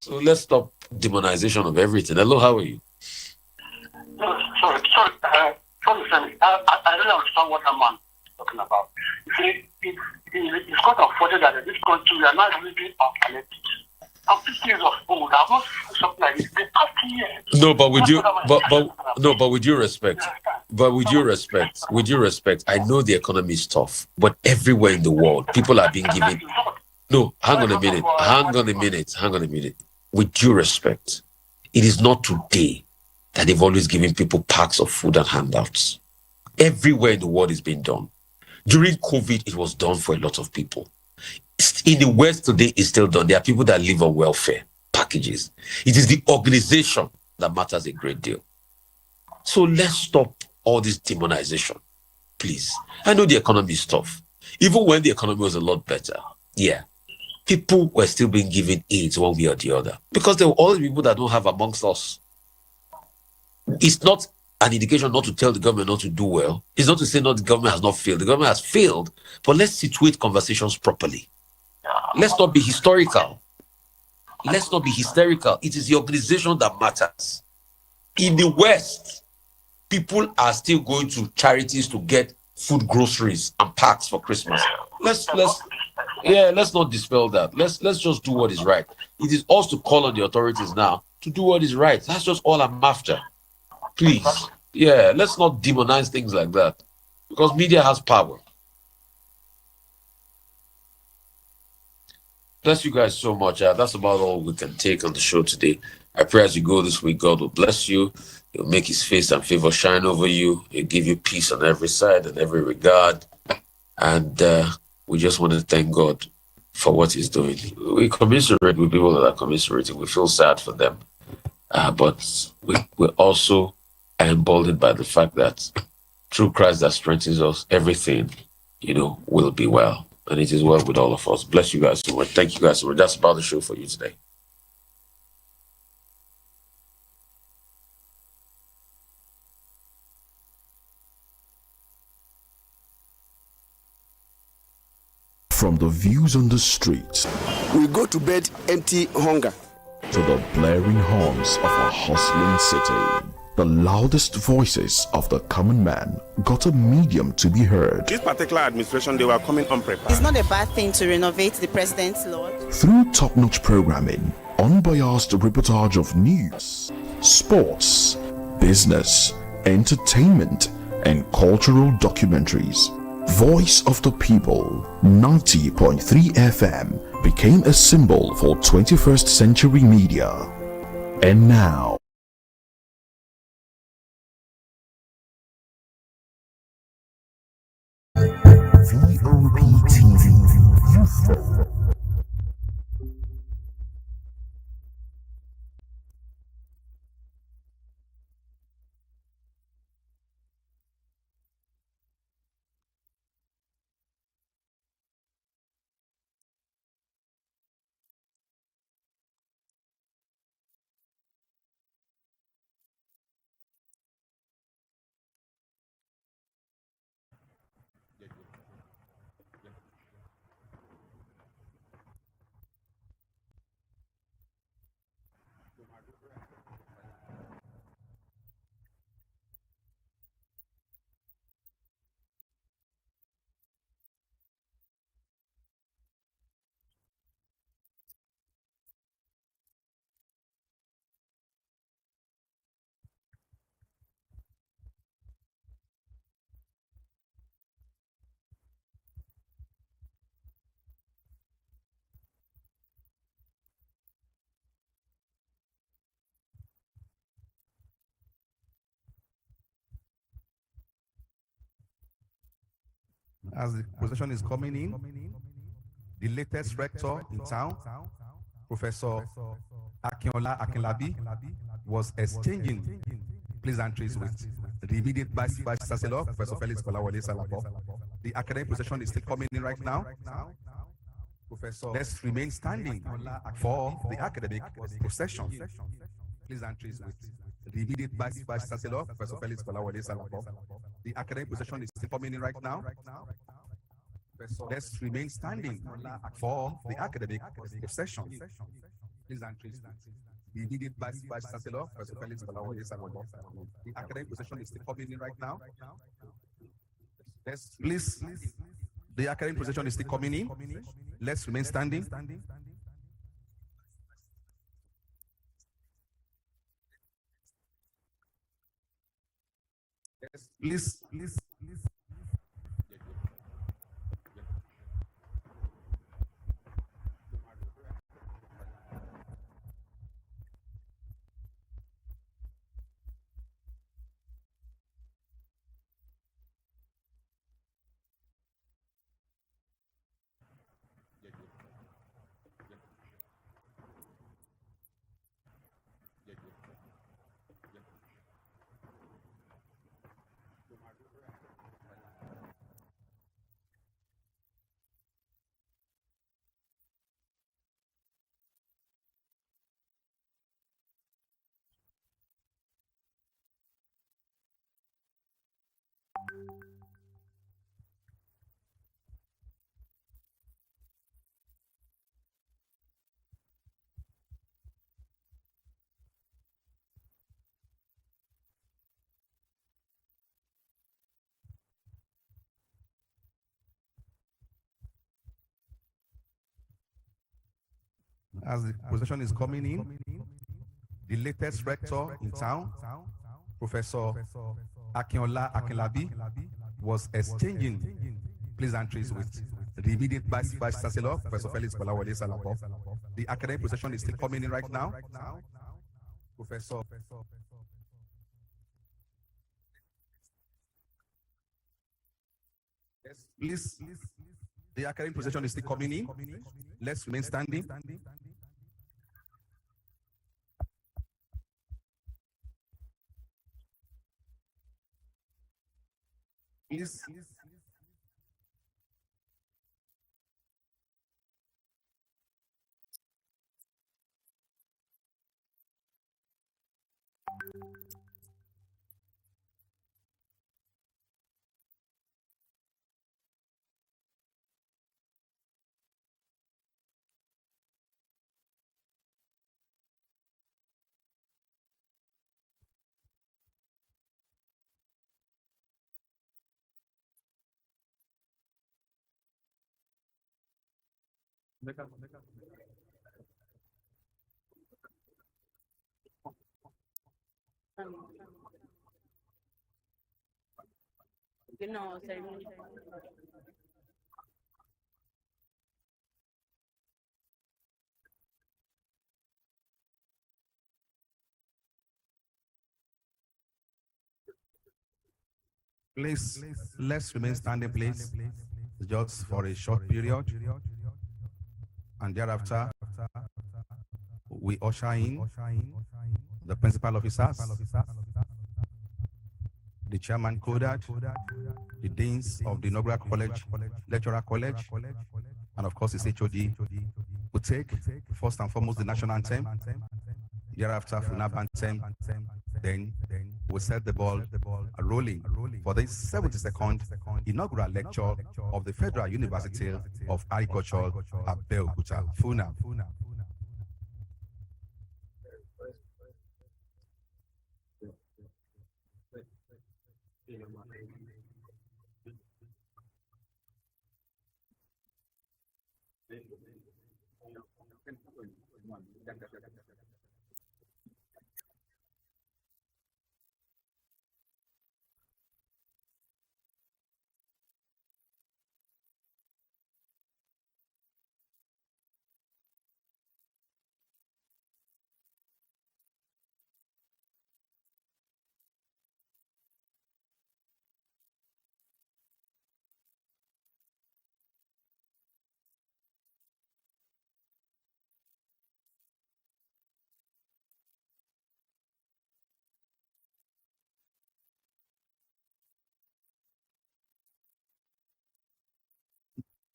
So let's stop demonization of everything. Hello, how are you? Sorry, I don't understand what I'm talking about. You see, it's quite unfortunate that in this country we are not living on palliatives. I'm 50 years old. I've not something like this. The past years. No, but with due respect, I know the economy is tough, but everywhere in the world, people are being given. No, hang on a minute. With due respect, it is not today that they've always given people packs of food and handouts. Everywhere in the world is being done. During COVID, it was done for a lot of people. In the West today, it's still done. There are people that live on welfare packages. It is the organization that matters a great deal. So let's stop all this demonization, please. I know the economy is tough. Even when the economy was a lot better, people were still being given aids one way or the other because there were all the people that don't have amongst us. It's not an indication not to tell the government not to do well. It's not to say the government has not failed. The government has failed, but let's situate conversations properly. Let's not be historical. It is the organization that matters. In the West, people are still going to charities to get food, groceries, and packs for Christmas. Let's not dispel that. Let's just do what is right. It is us to call on the authorities now to do what is right. That's just all I'm after. Please. Yeah, let's not demonize things like that, because media has power. Bless you guys so much. That's about all we can take on the show today. I pray as you go this week, God will bless you. He'll make his face and favor shine over you. He'll give you peace on every side and every regard. And we just want to thank God for what he's doing. We commiserate with people that are commiserating. We feel sad for them. But we're also emboldened by the fact that through Christ that strengthens us, everything, will be well. And it is well with all of us. Bless you guys so much. Thank you guys so much. That's about the show for you today. From the views on the streets, we go to bed empty hunger, to the blaring horns of a hustling city, the loudest voices of the common man got a medium to be heard. This particular administration, they were coming unprepared. It's not a bad thing to renovate the president's lawn. Through top-notch programming, unbiased reportage of news, sports, business, entertainment, and cultural documentaries, Voice of the People, 90.3 FM became a symbol for 21st century media. And now, VOP TV Youthful. As the procession is coming in, the latest rector in town, Professor Akinola Akinlabi, was exchanging pleasantries with the immediate Vice Chancellor, Professor Felix Kolawole Salabo. The academic procession is still coming in right now. Professor, let's remain standing for the academic procession. Pleasantries with the immediate Vice Chancellor, Professor Felix Kolawole Salabo. The academic procession is still coming in right now. Let's remain standing for the academic procession. Pleasantries. The immediate Vice Chancellor, Professor Felix Kolawole Salabo. The academic procession is still coming in right now. Please, the academic procession is still coming in. Let's remain standing. Please. as the procession is coming in, the latest rector in town, Professor Akinlabi, was exchanging pleasantries with the immediate Vice Chancellor, Professor Felix Kolawole Salako. The academic procession is still coming in right now. Professor Yes, please. The academic procession is still coming in. Let's remain standing. Please. No, ceremony. Please, let's remain standing, please, just for a short period. And thereafter, we usher in the principal officers, the chairman CODAD, the deans of the Inaugural College, Lecturer College, and of course, the HOD, will take first and foremost the national anthem. Thereafter, FUNAB anthem. Then we'll set the ball rolling for the 72nd inaugural lecture of the Federal University of Agriculture, Abeokuta, FUNAB.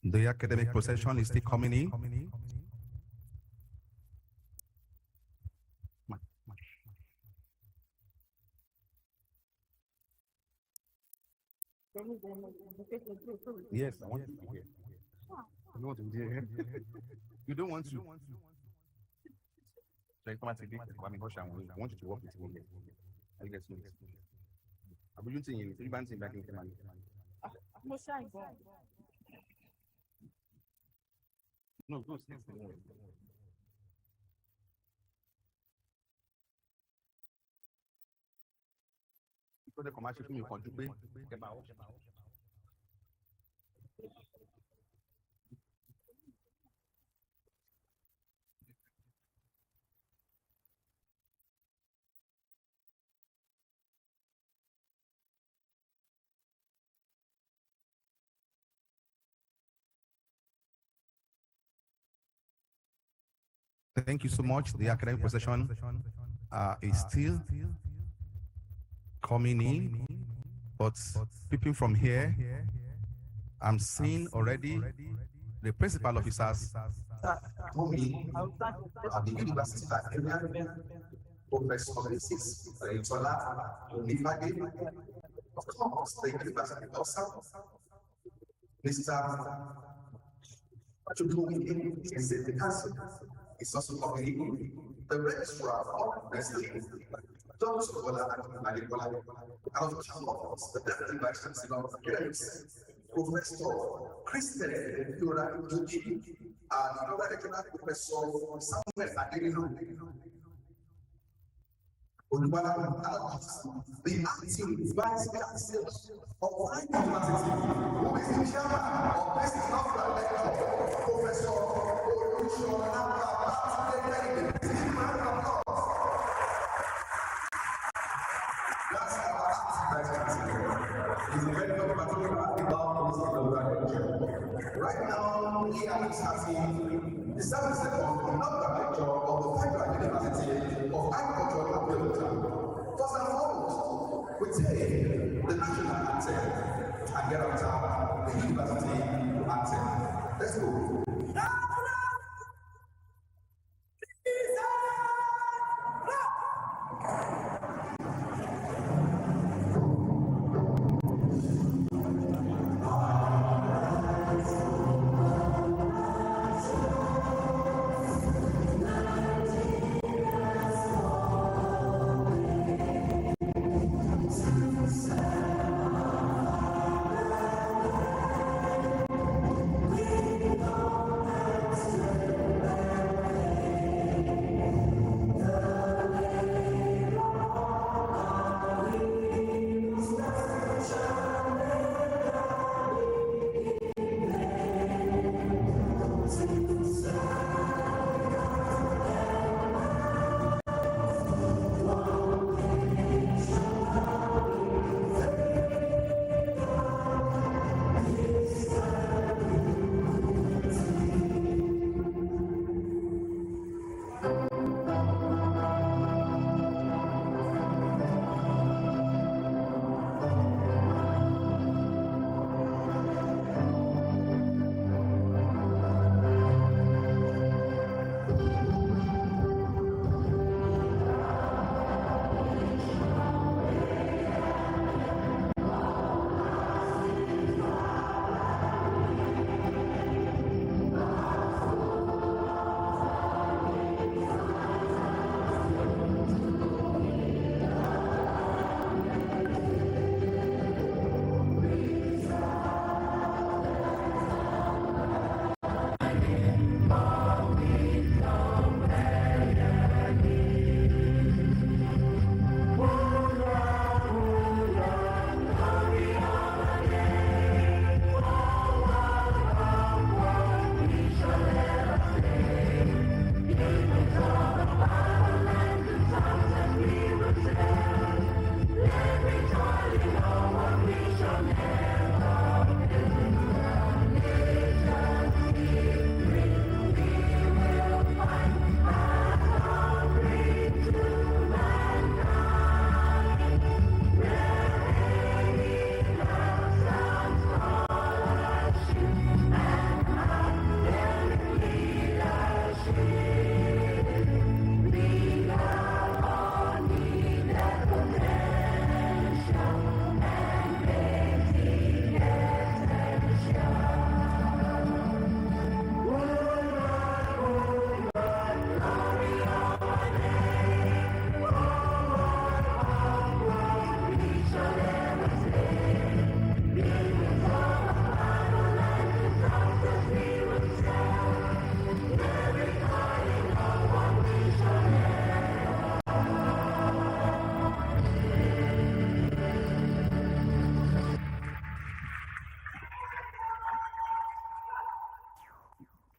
The academic procession is still coming in. Yes, I want to be here. You want to be here? You don't want to. So you come and take this. I want you to work with me. I guess you. I'm going to say you. You can't say back in the man. No, go stay. Because the commercial film you contribute. Thank you so much. The academic procession is still coming in, but people from here, I'm seeing already the principal officers coming at the university area. Professor of course, the university also. Mr. Is the council. It's also coming in the registrar of president, those who are and of course, the deputy vice chancellor of affairs, Professor Christopher Fiora Udoji, and another lecturer, Professor Samuel Adelino. The acting vice chancellor of Rufai University, who is the chairman of this inaugural lecture, Professor That's our acting vice chancellor. He's a very good particular about this inaugural lecture. Right now, we are starting the 72nd inaugural lecture of the Federal University of Agriculture and Agriculture. First and foremost, we take the national anthem and get after the university anthem. Let's go.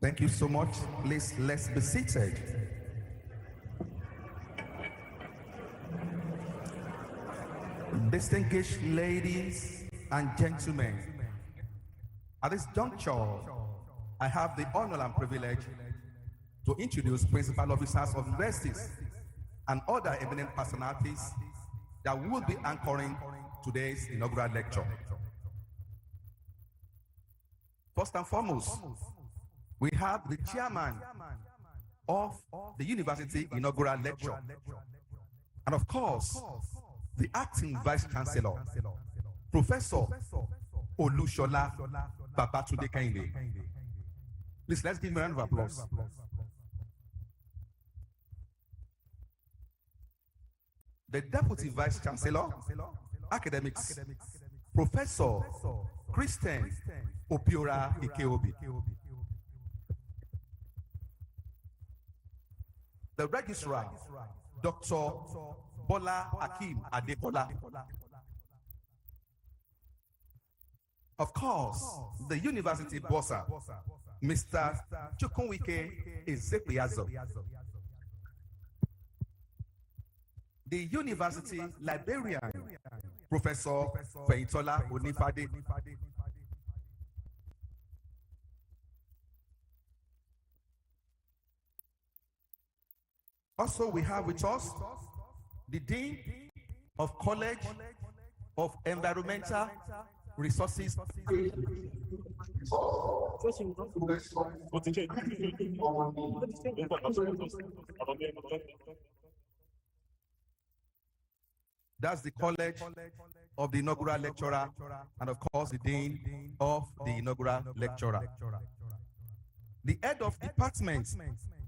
Thank you so much. Please, let's be seated. Distinguished ladies and gentlemen, at this juncture, I have the honor and privilege to introduce principal officers of universities and other eminent personalities that will be anchoring today's inaugural lecture. First and foremost, we have the chairman of the university inaugural lecture, and of course, the acting vice chancellor, Professor Olushola Babatunde Kehinde. Please, let's give him a round of applause. The deputy vice chancellor, academics, Professor Christian Opiora Ikeobi. The Registrar, Dr. Bola Akim Adekola. Of course, the University Bossa, Mr. Chukwuike Ezepiazo. The University Librarian, Professor Feitola Onifade. Also, we have with us the Dean of College of Environmental Resources. That's the College of the Inaugural Lecturer, and of course, the Dean of the Inaugural Lecturer. The Head of Department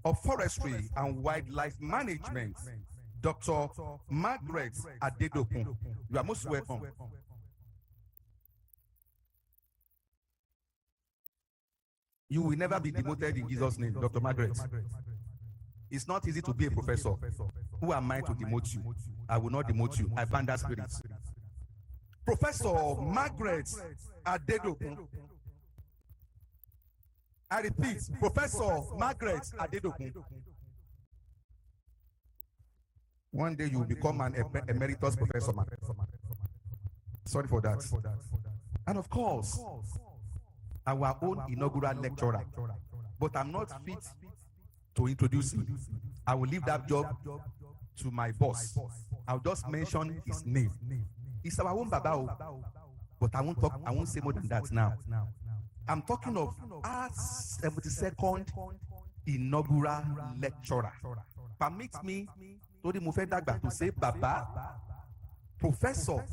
of Forestry and Wildlife Management, Dr. Margaret Adedokun. You are most welcome. You will never be demoted in Jesus' name, Dr. Margaret. It's not easy to be a professor. Who am I to demote you? I will not demote you. I ban that spirit. Professor Margaret Adedokun. I repeat, Professor Margaret Adedokun. One day you will become an emeritus professor. Sorry for that. And of course, our own inaugural lecturer. But I'm not fit to introduce him. I will leave that job to my boss. I'll just mention his name. It's our own Babao. But I won't say more than that now. I'm talking of our 72nd inaugural lecturer. Permit me to say Baba, Professor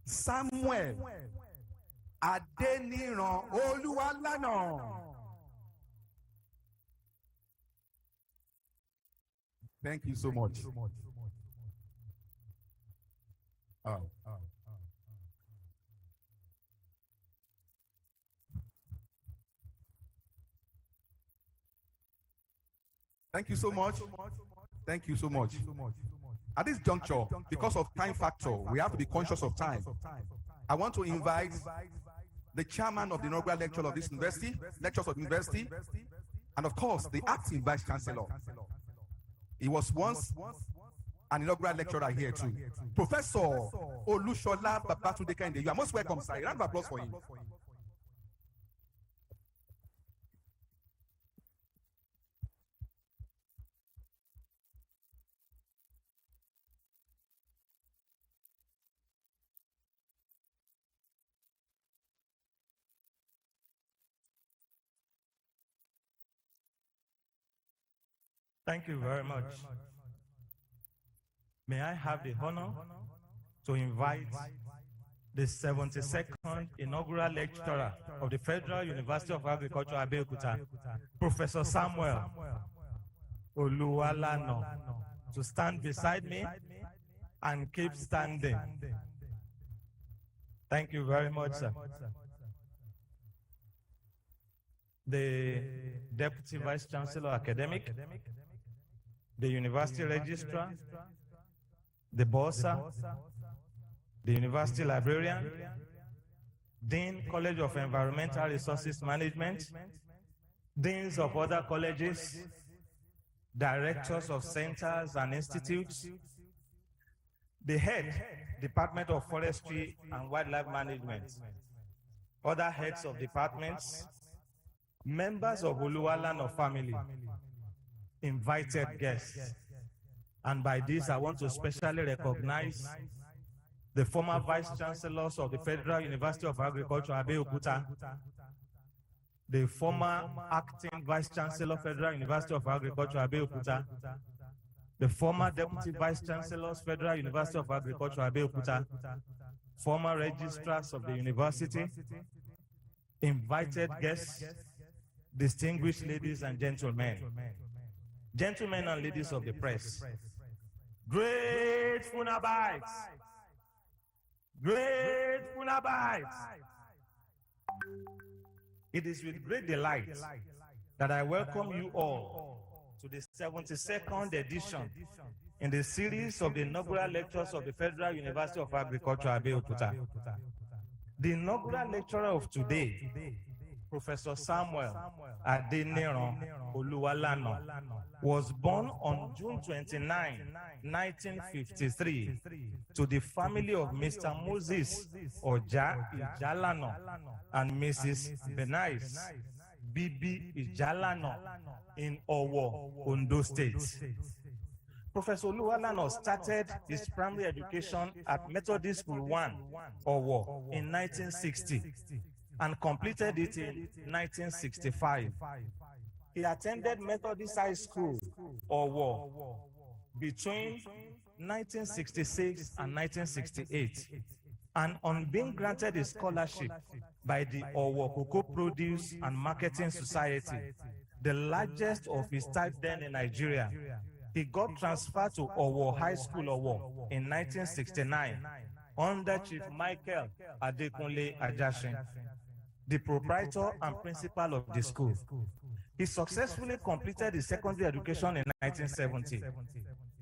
Samuel Adeniran Oluwalana. Thank you so much. Thank you so much. Thank you so much. At this juncture, because of time factor, we have to be conscious of time. I want to invite the chairman of the inaugural lecture of this university, lectures of university, and of course, the acting vice chancellor. He was once an inaugural lecturer here too. Professor Olushola Babatunde Kehinde. You are most welcome, sir. A round of applause for him. Thank you very much. May I have the honor to invite the 72nd inaugural lecturer of the Federal University of Agriculture, Abeokuta, Professor Samuel Oluwalana, to stand beside me and keep standing. Thank you very much, sir. The Deputy Vice Chancellor Academic, the University Registrar, the Bossa, the University Librarian, Dean College of Environmental Resources Management, Deans of other colleges, Directors of centers and institutes, the Head, Department of Forestry and Wildlife Management, other heads of departments, members of Oluwalana family, invited guests. And by this, I want to specially recognize the former Vice Chancellors of the Federal University of Agriculture, Abeokuta, the former Acting Vice Chancellor, Federal University of Agriculture, Abeokuta, the former Deputy Vice Chancellors, Federal University of Agriculture, Abeokuta, former registrars of the university, invited guests, distinguished ladies and gentlemen, gentlemen and ladies of the press, great Funabites, Great Funabites. It is with great delight that I welcome you all to the 72nd edition in the series of the inaugural lectures of the Federal University of Agriculture, Abeokuta. The inaugural lecturer of today, Professor Samuel Adeniran Oluwalana, was born on June 29, 1953, to the family of Mr. Moses Oja Ijalano and Mrs. Benais Bibi Ijalano in Owo, Ondo State. Professor Oluwalana started his primary education at Methodist School 1, Owo, in 1960 and completed it in 1965. He attended Methodist High School, Owo, between 1966 and 1968. And on being granted a scholarship by the Owo Cocoa Produce and Marketing Society, the largest of its type then in Nigeria, he got transferred to Owo High School, Owo, in 1969 under Chief Michael Adekunle Ajashin, the proprietor and principal of the school. He successfully completed his secondary education in 1970.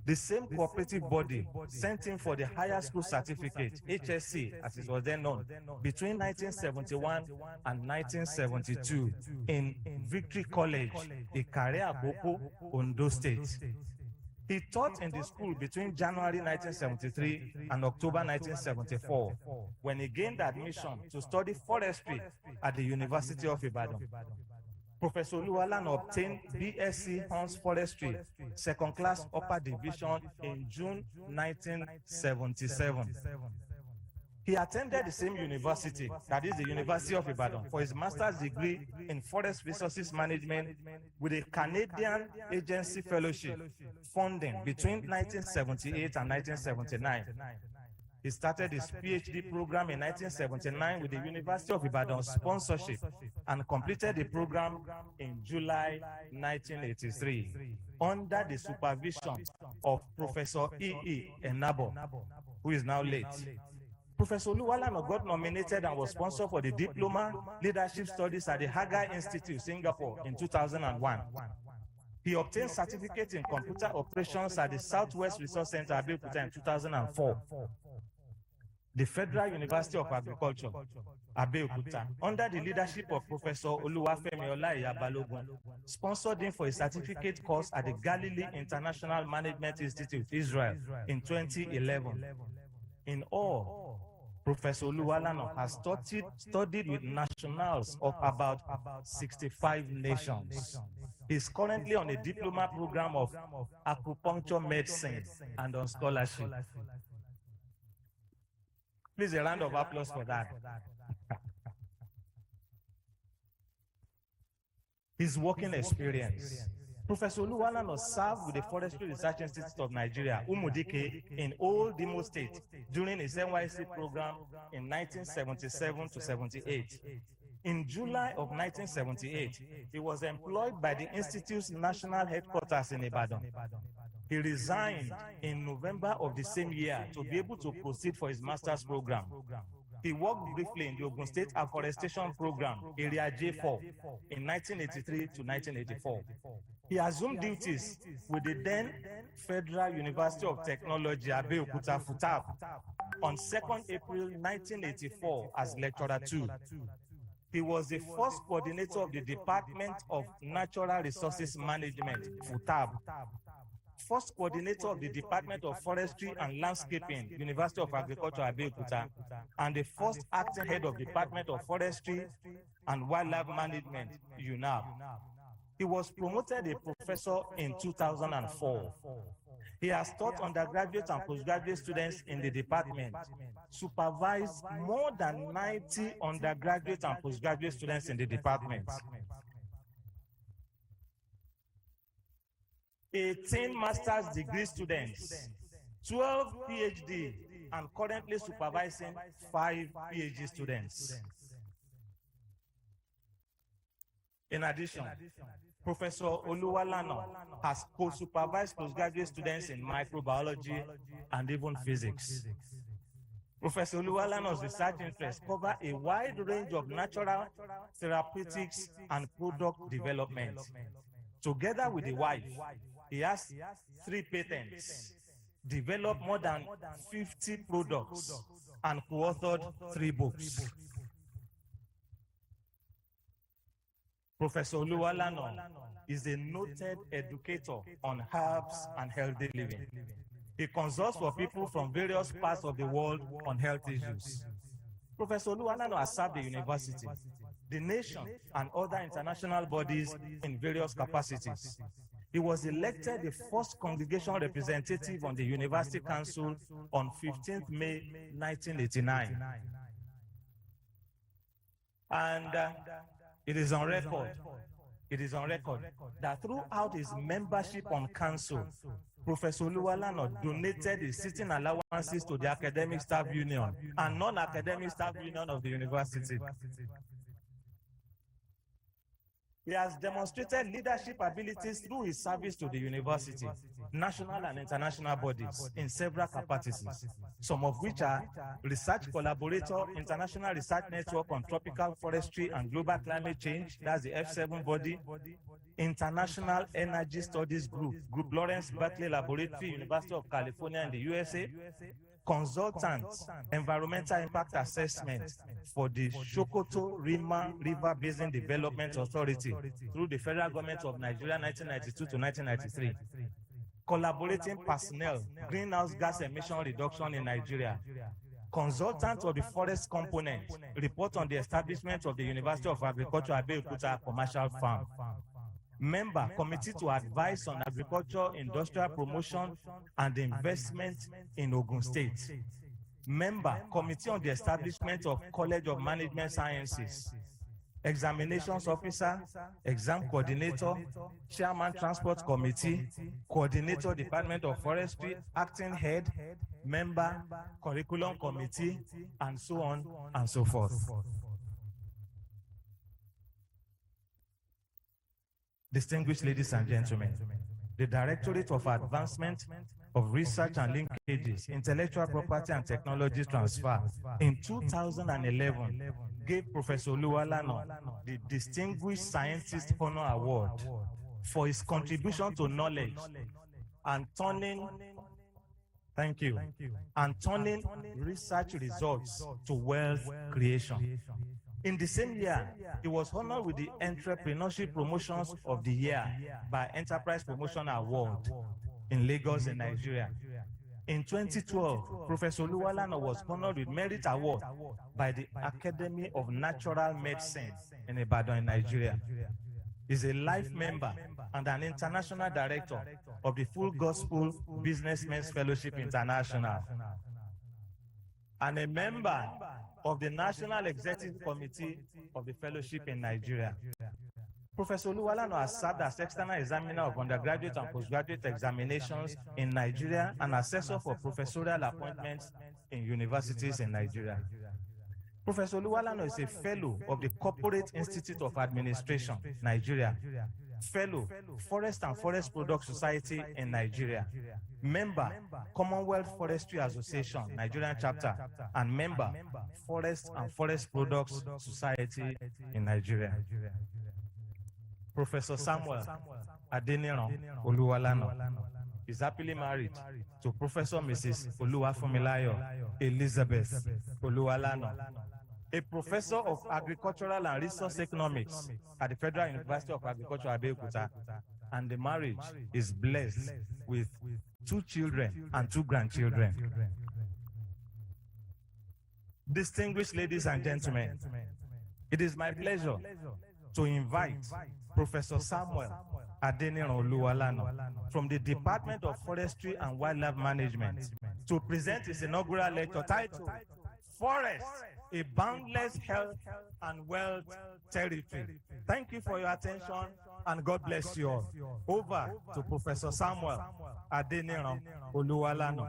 The same cooperative body sent him for the higher school certificate, HSC, as it was then known, between 1971 and 1972 in Victory College, Ikare Akoko, Ondo State. He taught in the school between January 1973 and October 1974, when he gained admission to study forestry at the University of Ibadan. Professor Oluwalana obtained BSc Honors Forestry, second class upper division in June 1977. He attended the same university, that is the University of Ibadan, for his master's degree in Forest Resources Management with a Canadian Agency Fellowship funding between 1978 and 1979. He started his PhD program in 1979 with the University of Ibadan sponsorship and completed the program in July 1983 under the supervision of Professor E.E. Enabo, who is now late. Professor Oluwalana got nominated and was sponsored for the Diploma Leadership Studies at the Hagar Institute, Singapore in 2001. He obtained certificate in computer operations at the Southwest Resource Center, Abeokuta, in 2004. The Federal University of Agriculture, Abeokuta, under the leadership of Professor Oluwafemi Olaiya Balogun, sponsored him for a certificate course at the Galilee International Management Institute, Israel, in 2011. In all, Professor Oluwalana has studied with nationals of about 65 nations. He is currently on a diploma program of acupuncture medicine and on scholarship. Please, a round of applause for that. His working experience. Professor Oluwalana served with the Forestry Research Institute of Nigeria, Umudike, in Old Imo State during his NYC program in 1977 to 78. In July of 1978, he was employed by the Institute's national headquarters in Ibadan. He resigned in November of the same year to be able to proceed for his master's program. He worked briefly in the Ogun State Afforestation Program, Area J4, in 1983 to 1984. He assumed duties with the then Federal University of Technology, Abeokuta, FUTAB, on 2nd April 1984 as Lecturer 2. He was the first coordinator of the Department of Natural Resources Management, FUTAB, first coordinator of the Department of Forestry and Landscaping, University of Agriculture, Abeokuta, and the first acting head of Department of Forestry and Wildlife Management, UNAB. He was promoted a professor in 2004. He has taught undergraduate and postgraduate students in the department, supervised more than 90 undergraduate and postgraduate students in the department, 18 master's degree students, 12 PhD, and currently supervising 5 PhD students. In addition, Professor Oluwalana has co-supervised postgraduate students in microbiology and even physics. Professor Oluwalano's research interests cover a wide range of natural therapeutics and product development. Together with the wife, he has 3 patents, developed more than 50 products, and co-authored 3 books. Professor Oluwalano is a noted educator on herbs and healthy living. He consults for people from various parts of the world on health issues. Professor Oluwalano has served the university, the nation, and other international bodies in various capacities. He was elected the first congregation representative on the University Council on 15th May 1989. And it is on record that throughout his membership on council, Professor Oluwalano donated his sitting allowances to the academic staff union and non-academic staff union of the university. He has demonstrated leadership abilities through his service to the university, national and international bodies in several capacities, some of which are Research Collaborator, International Research Network on Tropical Forestry and Global Climate Change, that's the F7 body, International Energy Studies Group, Group Lawrence Berkeley Laboratory, University of California in the USA, Consultant, Environmental Impact Assessment for the Sokoto Rima River Basin Development Authority through the federal government of Nigeria 1992 to 1993. Collaborating personnel, greenhouse gas emission reduction in Nigeria. Consultant of the forest component, report on the establishment of the University of Agriculture Abeokuta Commercial Farm. Member, committee to advise on agriculture, industrial promotion, and investment in Ogun State. Member, committee on the establishment of College of Management Sciences. Examinations officer, exam coordinator, chairman transport committee, coordinator Department of Forestry, acting head, member, curriculum committee, and so on and so forth. Distinguished ladies and gentlemen, the Directorate of Advancement of Research and Linkages, Intellectual Property and Technology Transfer in 2011 gave Professor Oluwalano the Distinguished Scientist Honor Award for his contribution to knowledge and turning research results to wealth creation. In the same year, he was honored with the Entrepreneurship Promotions of the Year by Enterprise Promotion Award in Lagos, in Nigeria. In 2012, Professor Oluwalano was honored with Merit Award by the Academy of Natural Medicine in Ibadan, in Nigeria. He's a life member and an international director of the Full Gospel Businessmen's Fellowship International, and a member of the National Executive Committee of the Fellowship in Nigeria. Professor Oluwalano has served as external examiner of undergraduate and postgraduate examinations in Nigeria and assessor for professorial appointments in universities in Nigeria. Professor Oluwalano is a fellow of the Corporate Institute of Administration, Nigeria, fellow, Forest and Forest Products Society in Nigeria, member, Commonwealth Forestry Association, Nigerian chapter, and member, Forest and Forest Products Society in Nigeria. Professor Samuel Adeniran Oluwalano is happily married to Professor Mrs. Oluwafunmilayo Elizabeth Oluwalano, a professor of agricultural and resource economics at the Federal University of Agriculture, Abeokuta, and the marriage is blessed with 2 children and 2 grandchildren. Distinguished ladies and gentlemen, it is my pleasure to invite Professor Samuel Adeniran Oluwalano from the Department of Forestry and Wildlife Management to present his inaugural lecture titled Forest, a Boundless Health and Wealth Territory. Thank you for your attention and God bless you all. Over to Professor Samuel Adeniran Oluwalano.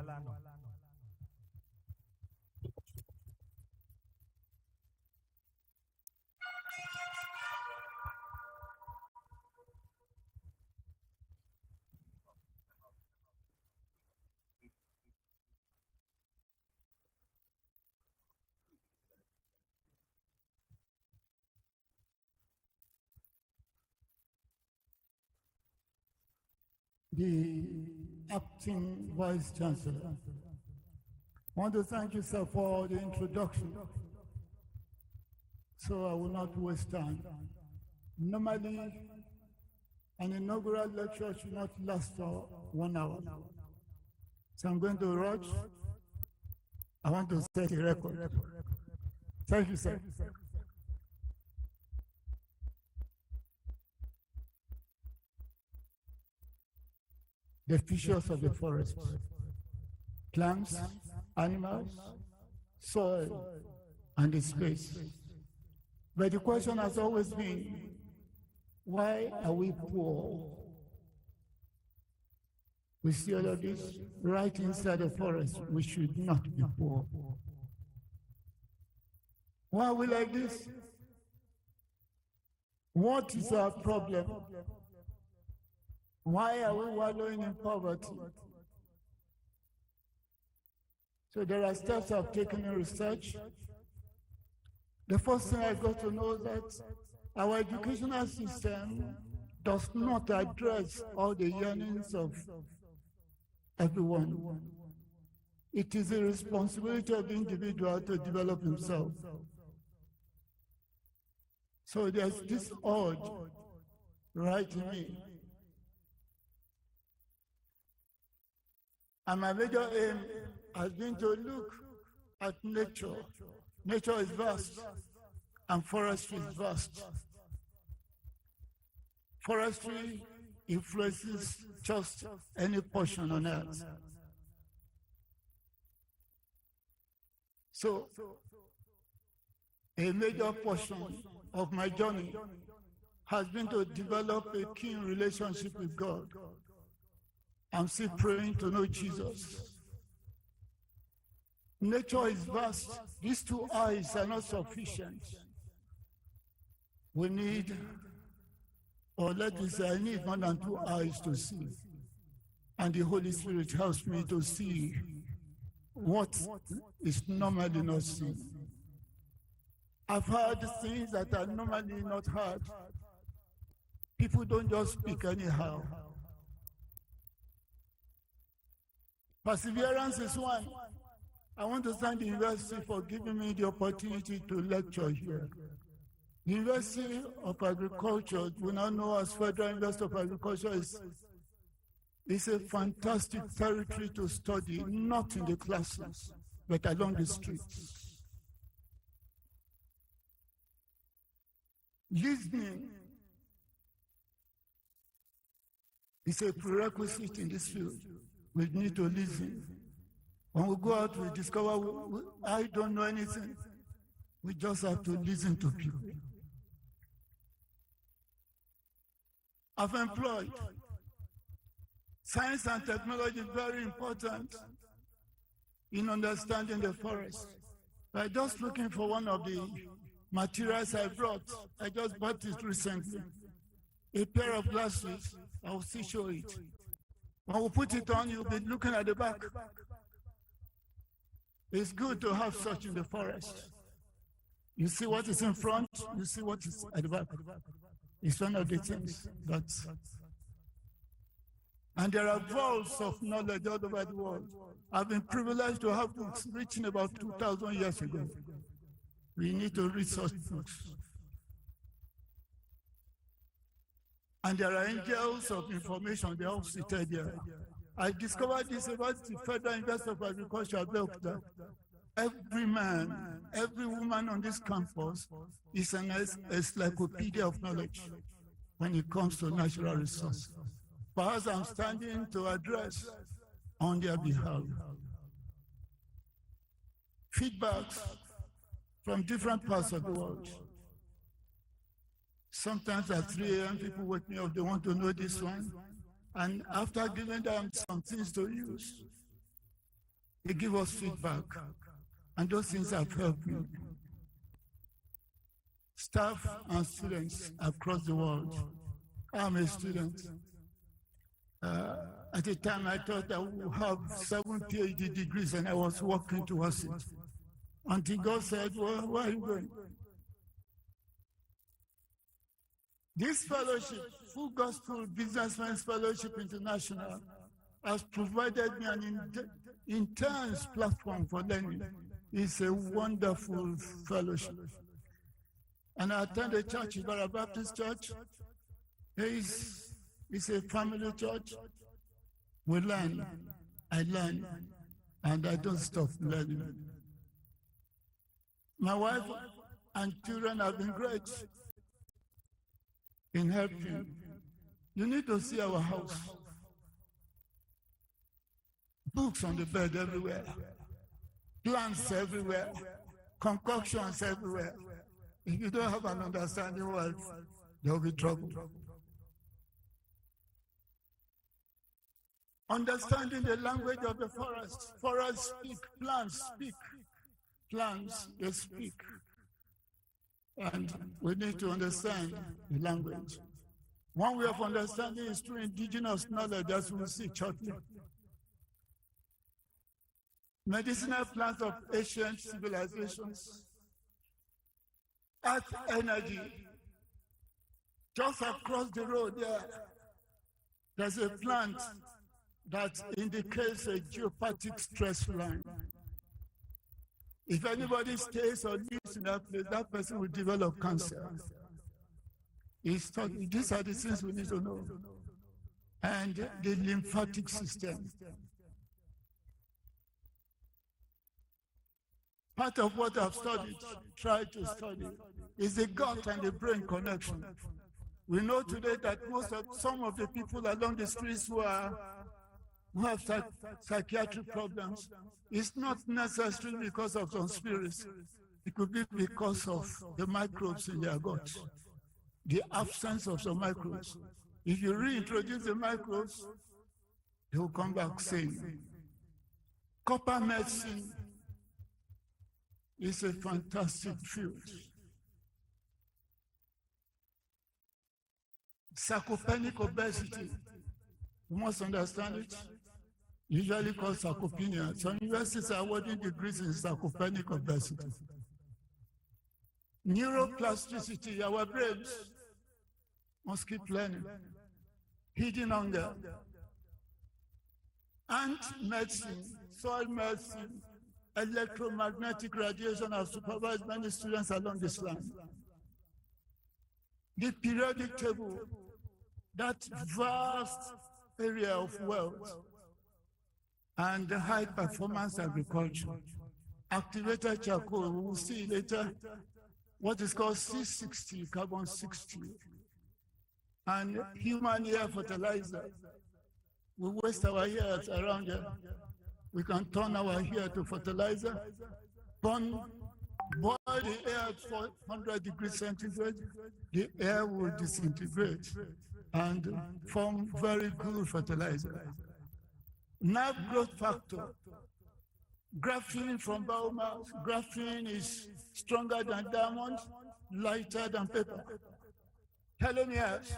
the acting Vice Chancellor. I want to thank you, sir, for the introduction. So I will not waste time. Normally, an inaugural lecture should not last for 1 hour. So I'm going to rush. I want to set a record. Thank you, sir. The features of the forest: plants, animals, soil, and the space. But the question has always been, why are we poor? We see all of this right inside the forest. We should not be poor. Why are we like this? What is our problem? Why are we wallowing in poverty? So there are steps I've taken in research. The first thing I got to know is that our educational system does not address all the yearnings of everyone. It is the responsibility of the individual to develop himself. So there's this urge right in me. And my major aim has been to look at nature. Nature is vast, and forestry is vast. Forestry influences just any portion on earth. So, a major portion of my journey has been to develop a keen relationship with God. I'm still praying to know Jesus. Nature is vast. These 2 eyes are not sufficient. We need, or let me say, I need more than 2 eyes to see. And the Holy Spirit helps me to see what is normally not seen. I've heard things that are normally not heard. People don't just speak anyhow. Perseverance is one. I want to thank the university for giving me the opportunity to lecture here. The University of Agriculture, we now know as Federal University of Agriculture, is a fantastic territory to study, not in the classes, but along the streets. Listening is a prerequisite in this field. We need to listen. When we go out, we discover I don't know anything. We just have to listen to people. I've employed. Science and technology is very important in understanding the forest. By just looking for one of the materials I brought, I just bought it recently. A pair of glasses, I'll still show it. When we put it on, you'll be looking at the back. It's good to have such in the forest. You see what is in front, you see what is at the back. It's one of the things that... And there are vaults of knowledge all over the world. I've been privileged to have books written about 2,000 years ago. We need to read such books. And there are angels of information, they all seated there. I discovered this about the Federal University of Agriculture. That every man, every woman on this campus is an encyclopedia of knowledge when it comes to natural resources. Perhaps I'm standing to address on their behalf. Feedbacks from different parts of the world. Sometimes at 3 a.m. people wake me up, they want to know this one. And after giving them some things to use, they give us feedback. And those things have helped me. Staff and students across the world. I'm a student. At the time, I thought I would have 7 PhD degrees, and I was working towards it. Until God said, well, where are you going? This fellowship, Full Gospel Businessmen's Fellowship International, has provided me an intense platform for learning. It's a wonderful fellowship. And I attend a church, Ibarra Baptist Church. It's a family church. We learn, I learn, and I don't stop learning. My wife and children have been great in helping. You need to see our house. Books on the bed everywhere. Plants everywhere. Concoctions everywhere. If you don't have an understanding wife, there will be trouble. Understanding the language of the forest. Forests speak, plants speak. Plants, they speak. And we need to understand the language. One way of understanding is through indigenous knowledge, as we'll see shortly. Medicinal plants of ancient civilizations. Earth energy. Just across the road there's a plant that indicates a geopathic stress line. If anybody stays or lives in that place, that person will develop cancer. These are the things we need to know. And the lymphatic system. Part of what I've tried to study, is the gut and the brain connection. We know today that some of the people along the streets who have psychiatric problems, it's not necessarily because of some spirits. It could be because of the microbes in their gut, the absence of some microbes. If you reintroduce the microbes, they will come back sane. Copper medicine is a fantastic field. Sarcopenic obesity, you must understand it. Usually called sarcopenia. Some universities are awarding degrees in sarcopenic obesity. Neuroplasticity, our brains must keep learning. Hidden hunger. Ant medicine, soil medicine, electromagnetic radiation have supervised many students along this line. The periodic table, that vast area of wealth, and the high performance agriculture. Activated charcoal, we will see later what is called C60, carbon 60. And human hair fertilizer. We waste our hairs around here. We can turn our hair to fertilizer, boil the air at 400 degrees centigrade, the air will disintegrate and form very good fertilizer. Nerve growth factor. Graphene from biomass. Graphene is stronger than diamond, lighter than paper. Telomeres.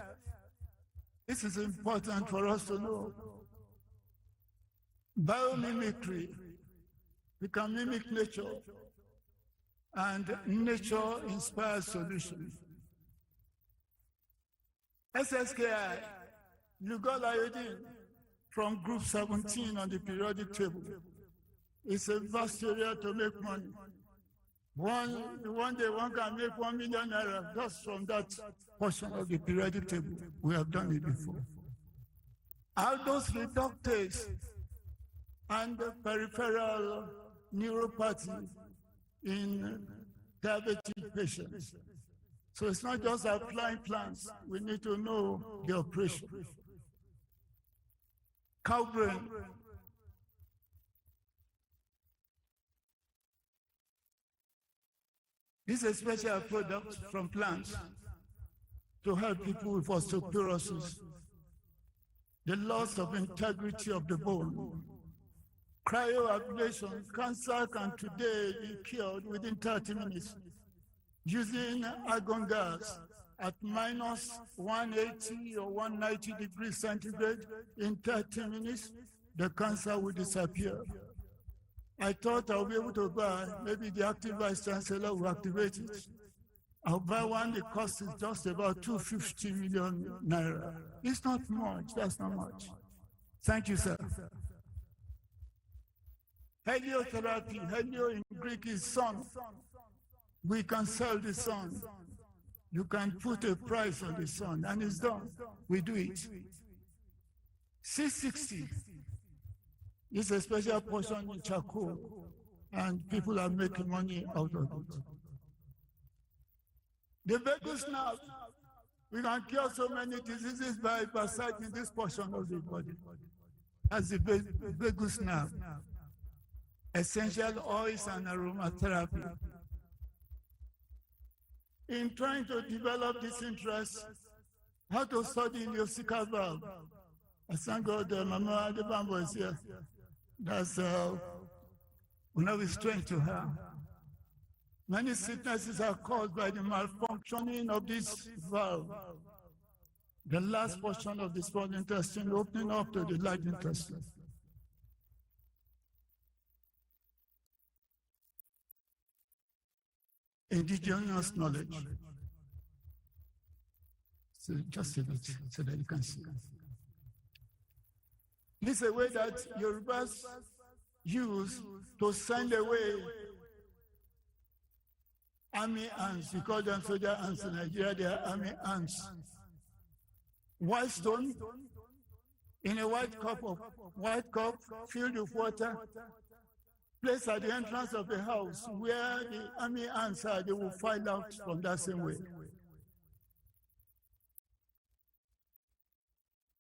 This is important for us to know. Biomimicry. We can mimic nature, and nature inspires solutions. SSKI, Lugol iodine, from group 17 on the periodic table. It's a vast area to make money. One day one can make 1 million naira just from that portion of the periodic table. We have done it before. Aldose reductase and peripheral neuropathy in diabetic patients. So it's not just applying plants. We need to know the operation. Cow brain. This is a special product from plants to help people with osteoporosis, the loss of integrity of the bone. Cryoablation, cancer can today be cured within 30 minutes using argon gas at minus 180 or 190 degrees centigrade. In 30 minutes, the cancer will disappear. I thought I'll be able to buy, maybe the active vice chancellor will activate it. I'll buy one, the cost is just about 250 million naira. It's not much, that's not much. Thank you, sir. Heliotherapy, helio in Greek is sun. We can sell the sun. You can put a price on the sun, and it's done. We do it. 660 is a special portion in charcoal, and people are making money out of it. The vagus nerve, we can cure so many diseases by massaging this portion of the body. As the vagus nerve, essential oils and aromatherapy. In trying to develop this interest, how to study musical valve. I thank God Mama Adebambo is here. That's we know it's strength to her. Many sicknesses are caused by the malfunctioning of this valve. The last portion of the small intestine opening up to the large intestine. Indigenous knowledge. So just a bit so that you can see. This is a way that Yorubas use to send away army ants. We call them soldier ants in Nigeria, they are army ants. White stone in a white cup, filled with water, placed at the entrance of the house where the army ants are, they will file out from that same way.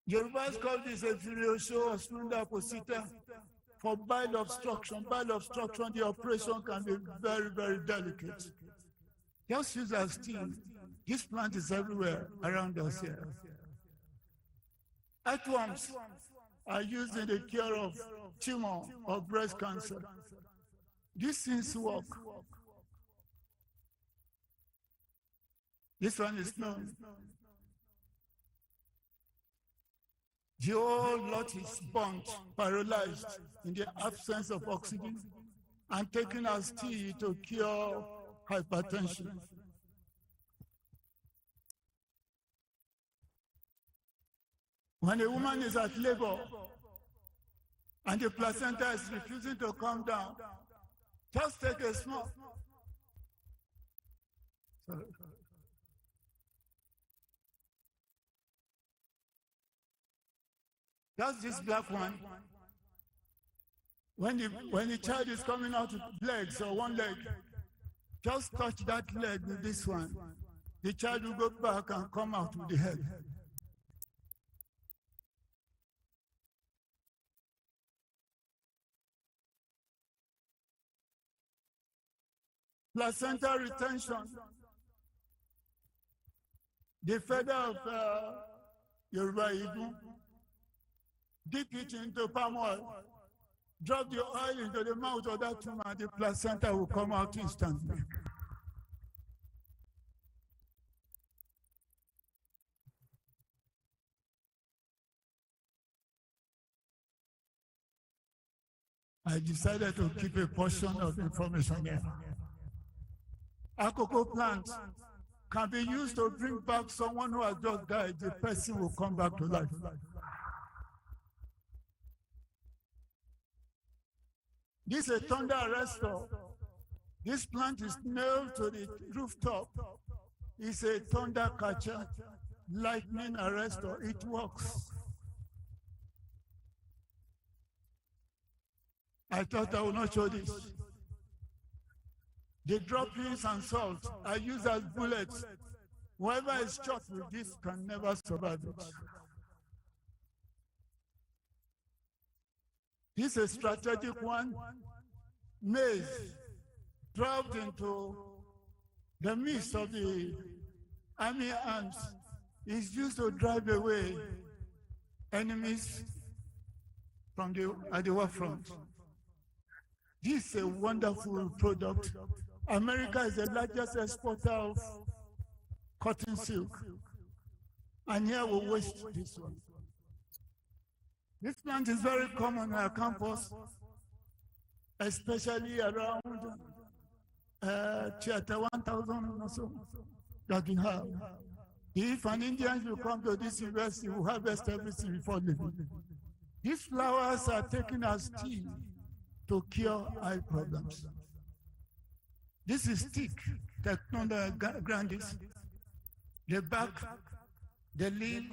Yorubas call this a filiosho or spunda posita for bile obstruction. Bile obstruction, the operation can be very, very delicate. Just use as tea. This plant is everywhere around us here. Earthworms are used in the cure of tumor or breast cancer. These things work. This one is known. The whole lot is burnt, paralyzed in the absence of oxygen, and taken as tea to cure hypertension. When a woman is at labor and the placenta is refusing to come down, just take a small. Sorry. Just this black one. When the child is coming out with legs or one leg, just touch that leg with this one. The child will go back and come out with the head. Placenta retention. The feather of Yoruba Igbo, dip it into palm oil, drop the oil into the mouth of that woman, the placenta will come out instantly. I decided to keep a portion of information here. Akoko plant can be used to bring back someone who has just died. The person will come back to life. This is a thunder arrestor. This plant is nailed to the rooftop. It's a thunder catcher, lightning arrestor. It works. I thought I would not show this. The droppings and salt are used as bullets. Whoever is shot with this can never survive it. This is a strategic one. Maize dropped into the midst of the army ants is used to drive away enemies from at the war front. This is a wonderful product. America is the largest exporter of cotton silk. And here we waste this one. This plant is very common on our campus, especially around Theater 1000 or so that we have. If an Indian will come to this university, will harvest everything before leaving. These flowers are taken as tea to cure eye problems. This is stick, Technona grandis. The bark, the leaf,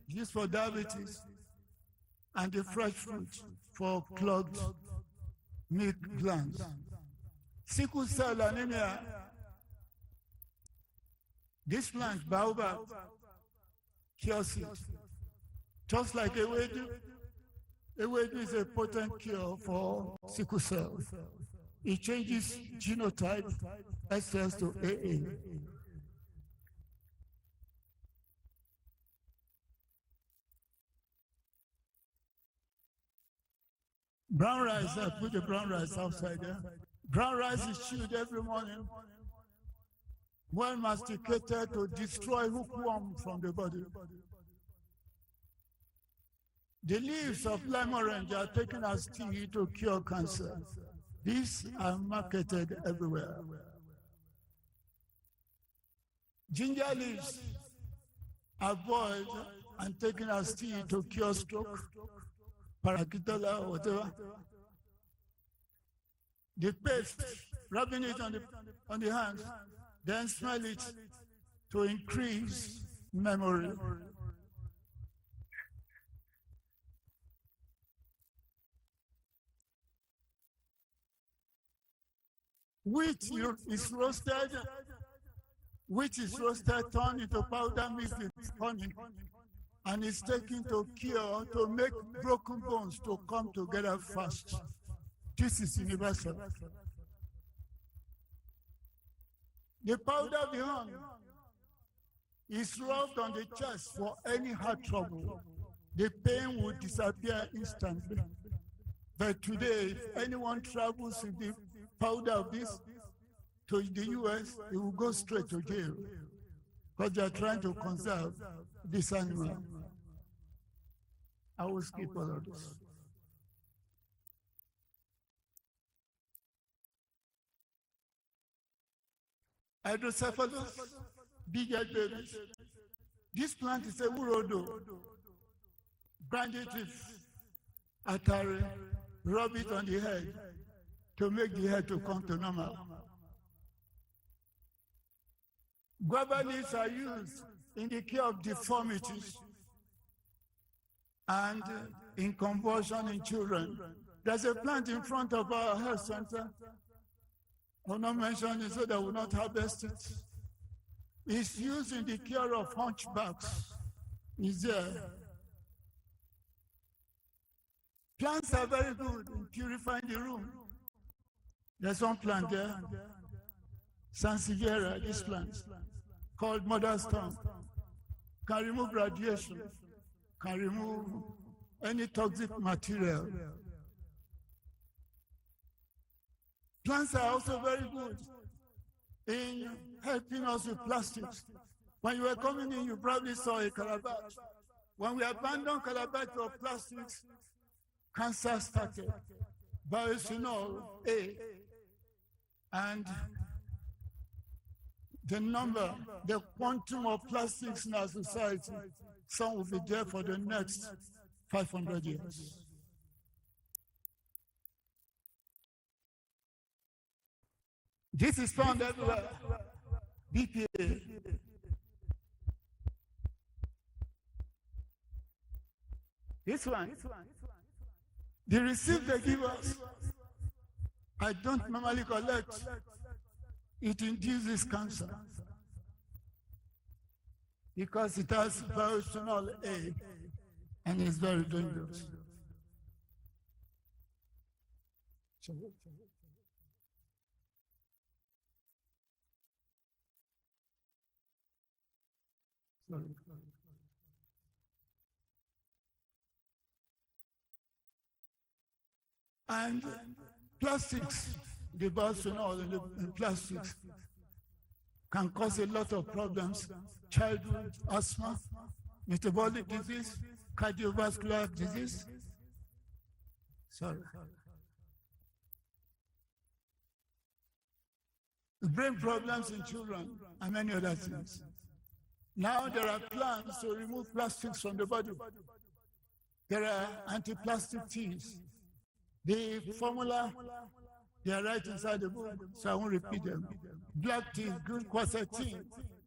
used for diabetes, and the fresh fruit for clogged milk glands. Sickle cell anemia. This plant, baobab, cures it. Just like ewedu. Ewedu is a potent cure for sickle cell. It changes genotype SS to AA. Brown rice, I put the brown rice outside there. Brown rice is chewed every morning, well masticated to destroy hookworm from the body. The leaves of lime orange are taken as tea to cure cancer. These are marketed everywhere. Ginger leaves are boiled and taken as tea to cure stroke, paracitola, or whatever. The paste, rubbing it on the hands, then smell it to increase memory. Wheat is roasted. Wheat is roasted, turned into powder, mixed with honey, and is taken to cure, to make broken bones to come together fast. This is universal. The powder behind is rubbed on the chest for any heart trouble. The pain will disappear instantly. But today, if anyone travels with the powder of this to the US, it will go straight to jail because they are trying to conserve this animal. I will skip all of this. Hydrocephalus, big-head babies. This plant is a wurodo. Grind it with atari, rub it on the head to make the head to come to normal. Guava leaves are used in the care of deformities and in convulsion in children. There's a plant in front of our health center. I will not mention it so that we will not harvest it. It's used in the cure of hunchbacks. It's there. Plants are very good in purifying the room. There's one plant there, Sansevieria, this plant, called mother's tongue. Can remove radiation, can remove any toxic material. Plants are also very good in helping us with plastics. When you were coming in, you probably saw a calabash. When we abandoned calabash to plastics, cancer started. Bisphenol A. And the number, the quantum of plastics in our society, some will be there for the next 500 years. This is found everywhere. BPA. This one. The receipt they give us, I don't normally collect. It induces cancer because it has bisphenol A and it's very dangerous. Sorry. And plastics, the bisphenol and the plastics can cause a lot of problems: childhood asthma, metabolic disease, cardiovascular disease. Sorry. brain problems in children, and many other things. Now there are plans to remove plastics from the body. There are anti-plastic teas. The formula, they are right inside the book, so I won't repeat them. Black tea, good quercetin.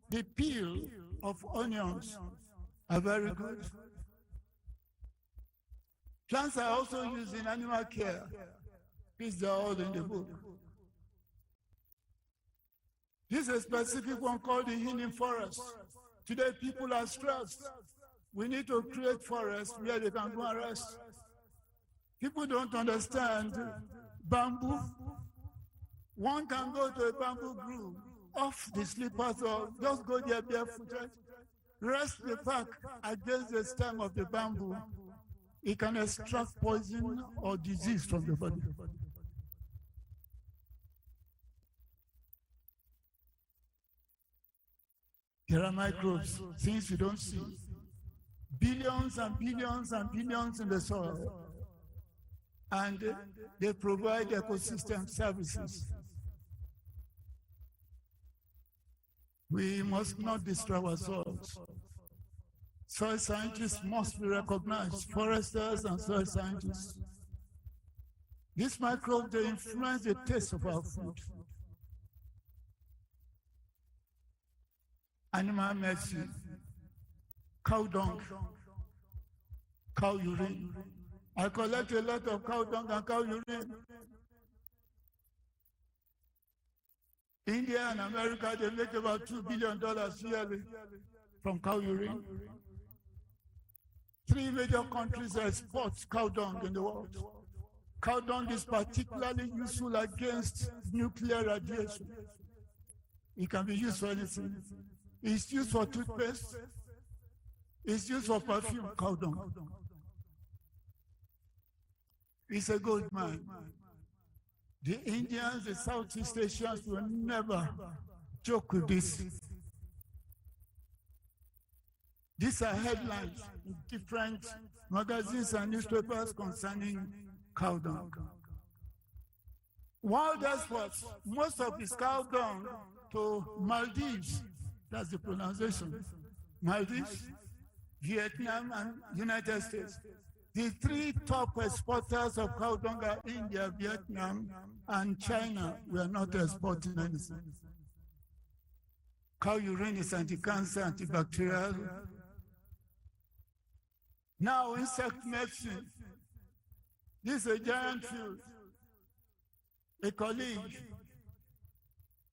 The peel of onions are very good. Plants are also used in animal care. These are all in the book. This is a specific one called the healing forest. Today, people are stressed. We need to create forests where they can go and rest. People don't understand bamboo. One can go to a bamboo grove off the slippers or just go there barefooted, rest the back against the stem of the bamboo. It can extract poison or disease from the body. There are microbes, things you don't see. Billions and billions and billions in the soil. And they provide ecosystem services. We must not destroy our soils. Soil scientists must be recognized, foresters and soil scientists. These microbes, they influence the taste of our food. Animal medicine, cow dung, cow urine. I collect a lot of cow dung and cow urine. India and America, they make about $2 billion yearly from cow urine. 3 major countries export cow dung in the world. Cow dung is particularly useful against nuclear radiation. It can be used for anything. It's used for toothpaste. It's used for perfume, cow dung. It's a gold mine. The Indians, the Southeast Asians will never joke with this. These are headlines in different magazines and newspapers concerning cow dung. Wild exports, most of this cow dung to Maldives, that's the pronunciation, Maldives, Vietnam, and United States. The 3 top exporters of cow dung are India, Vietnam, and China. We are not exporting anything. Cow urine is anti-cancer, antibacterial. Now, insect medicine. This is a giant field. A colleague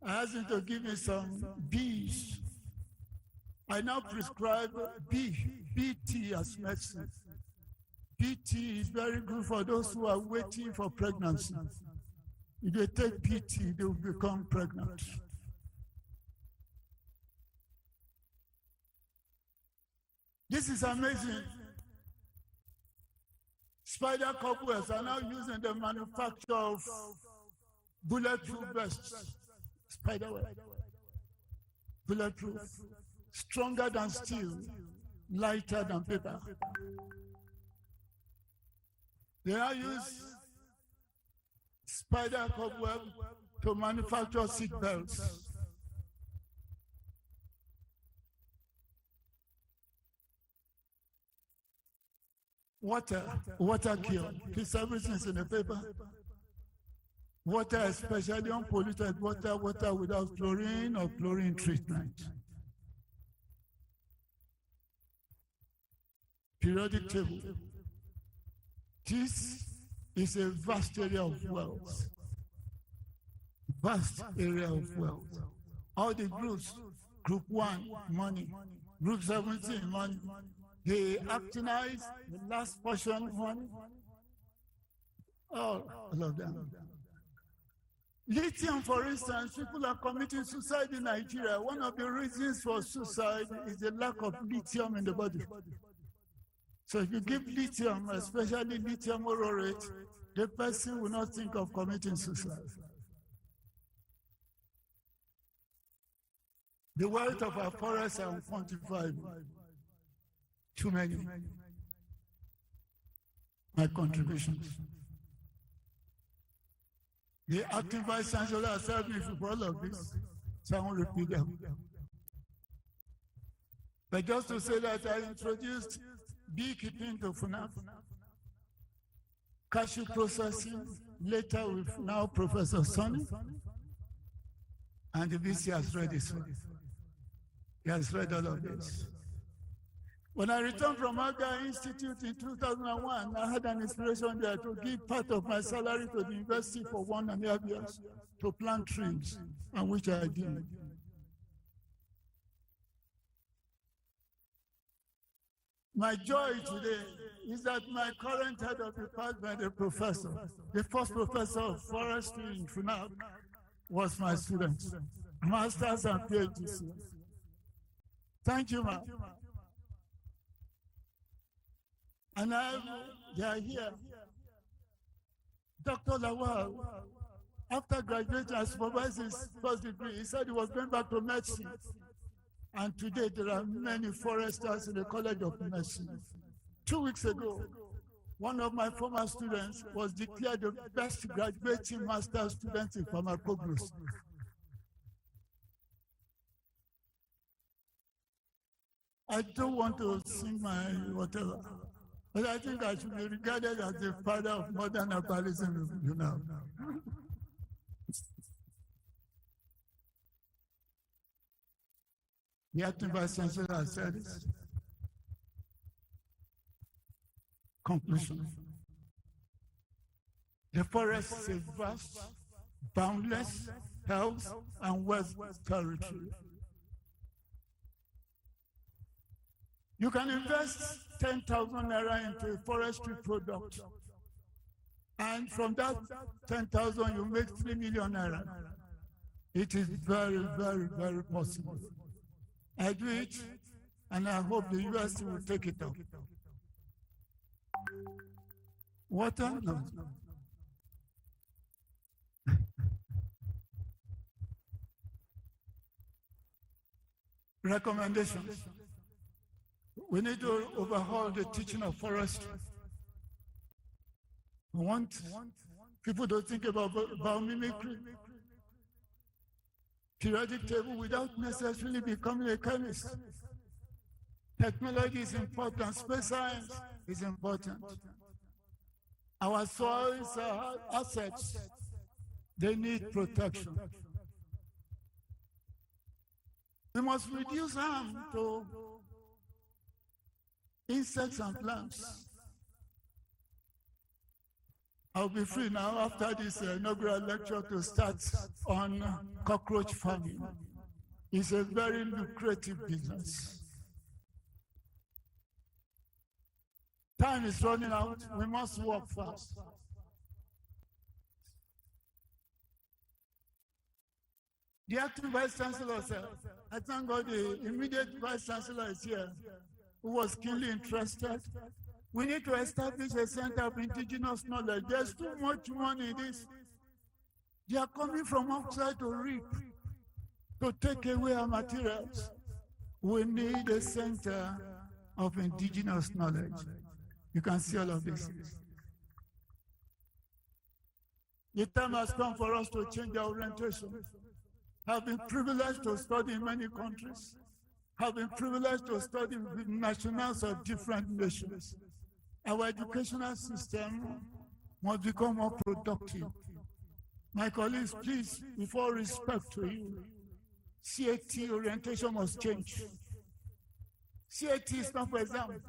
asked him to give me some bees. I now prescribe BT as medicine. BT is very good for those who are waiting for pregnancy. If they take BT, they will become pregnant. This is amazing. Spider cobwebs are now used in the manufacture of bulletproof vests. Spiderweb. Bulletproof. Stronger than steel, lighter than paper. They now use spider cobweb to manufacture seat belts. Water cure. This everything is in the paper. Water, especially unpolluted water without chlorine or chlorine treatment. Periodic table. This is a vast area of wealth. Vast area of wealth. All the groups, group 1, money. Group 17, money. The actinize, the last portion, money. All of them. Lithium, for instance, people are committing suicide in Nigeria. One of the reasons for suicide is the lack of lithium in the body. So if you give lithium, especially lithium oroate, the person will not think of committing suicide. The wealth of our forests are unquantifiable. Too many. My contributions. The acting vice chancellor has helped me for all of this, so I won't repeat them. But just to say that I introduced beekeeping to FUNAP, cashew processing, later with now Professor Oseni, and the VC has read this one. He has read all of this. When I returned from Aga Institute in 2001, I had an inspiration there to give part of my salary to the university for 1.5 years to plant trees, and which I did. My joy today is that my current head of department, the first professor of forestry in FUNAP, was my student, masters and PhDs. Thank you, ma'am. And they are here. Dr. Lawal, after graduating, I supervised his first degree. He said he was going back to medicine. And today there are many foresters in the College of Medicine. 2 weeks ago, one of my former students was declared the best graduating master's student in pharmacognosy. I don't want to sing my whatever, but I think I should be regarded as the father of modern herbalism, you know. The acting vice chancellor has said this. Conclusion. The forest is a vast, boundless health and wealth territory. You can invest 10,000 naira into a forestry product, and from that 10,000 you make 3 million naira. It is very, very, very possible. I do it, and I hope the university will take it up. Water? No. Recommendations. We need to overhaul the teaching of forestry. We want people to think about biomimicry, periodic table without necessarily becoming a chemist. Technology is important, space science is important. Our soils are assets, they need protection. We must reduce harm to insects and plants. I'll be free now after this inaugural lecture to start on cockroach farming. It's a very lucrative business. Time is running out. We must work fast. The acting vice chancellor said, I thank God the immediate vice chancellor is here, who was keenly interested. We need to establish a center of indigenous knowledge. There's too much money in this. They are coming from outside to reap, to take away our materials. We need a center of indigenous knowledge. You can see all of this. The time has come for us to change our orientation. I've been privileged to study in many countries. I've been privileged to study with nationals of different nations. Our educational system must become more productive. My colleagues, please, with all respect to you, CAT orientation must change. CAT is not for exam.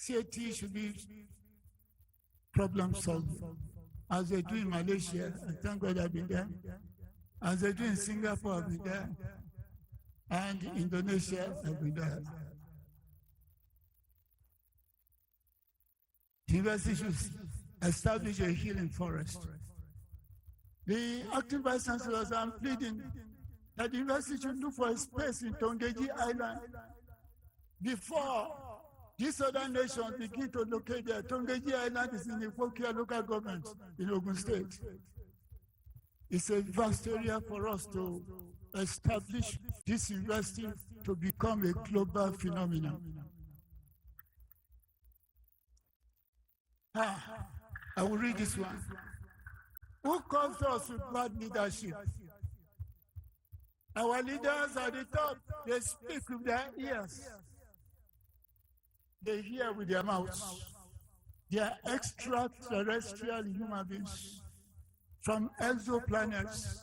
CAT should be problem solving. As they do in Malaysia, and thank God I've been there. As they do in Singapore, I've been there. And Indonesia, I've been there. The university should establish a healing forest. The acting vice chancellors are pleading that the university should look for a space in Tongeji Island before these other nations begin to locate there. Tongeji Island is in the Ifokia local government in Ogun State. It's a vast area for us to establish this university to become a global phenomenon. I will read this one. Who comes to us with bad leadership? Our leaders at the top, they speak with their ears. They hear with their mouths. They are extraterrestrial human beings from exoplanets.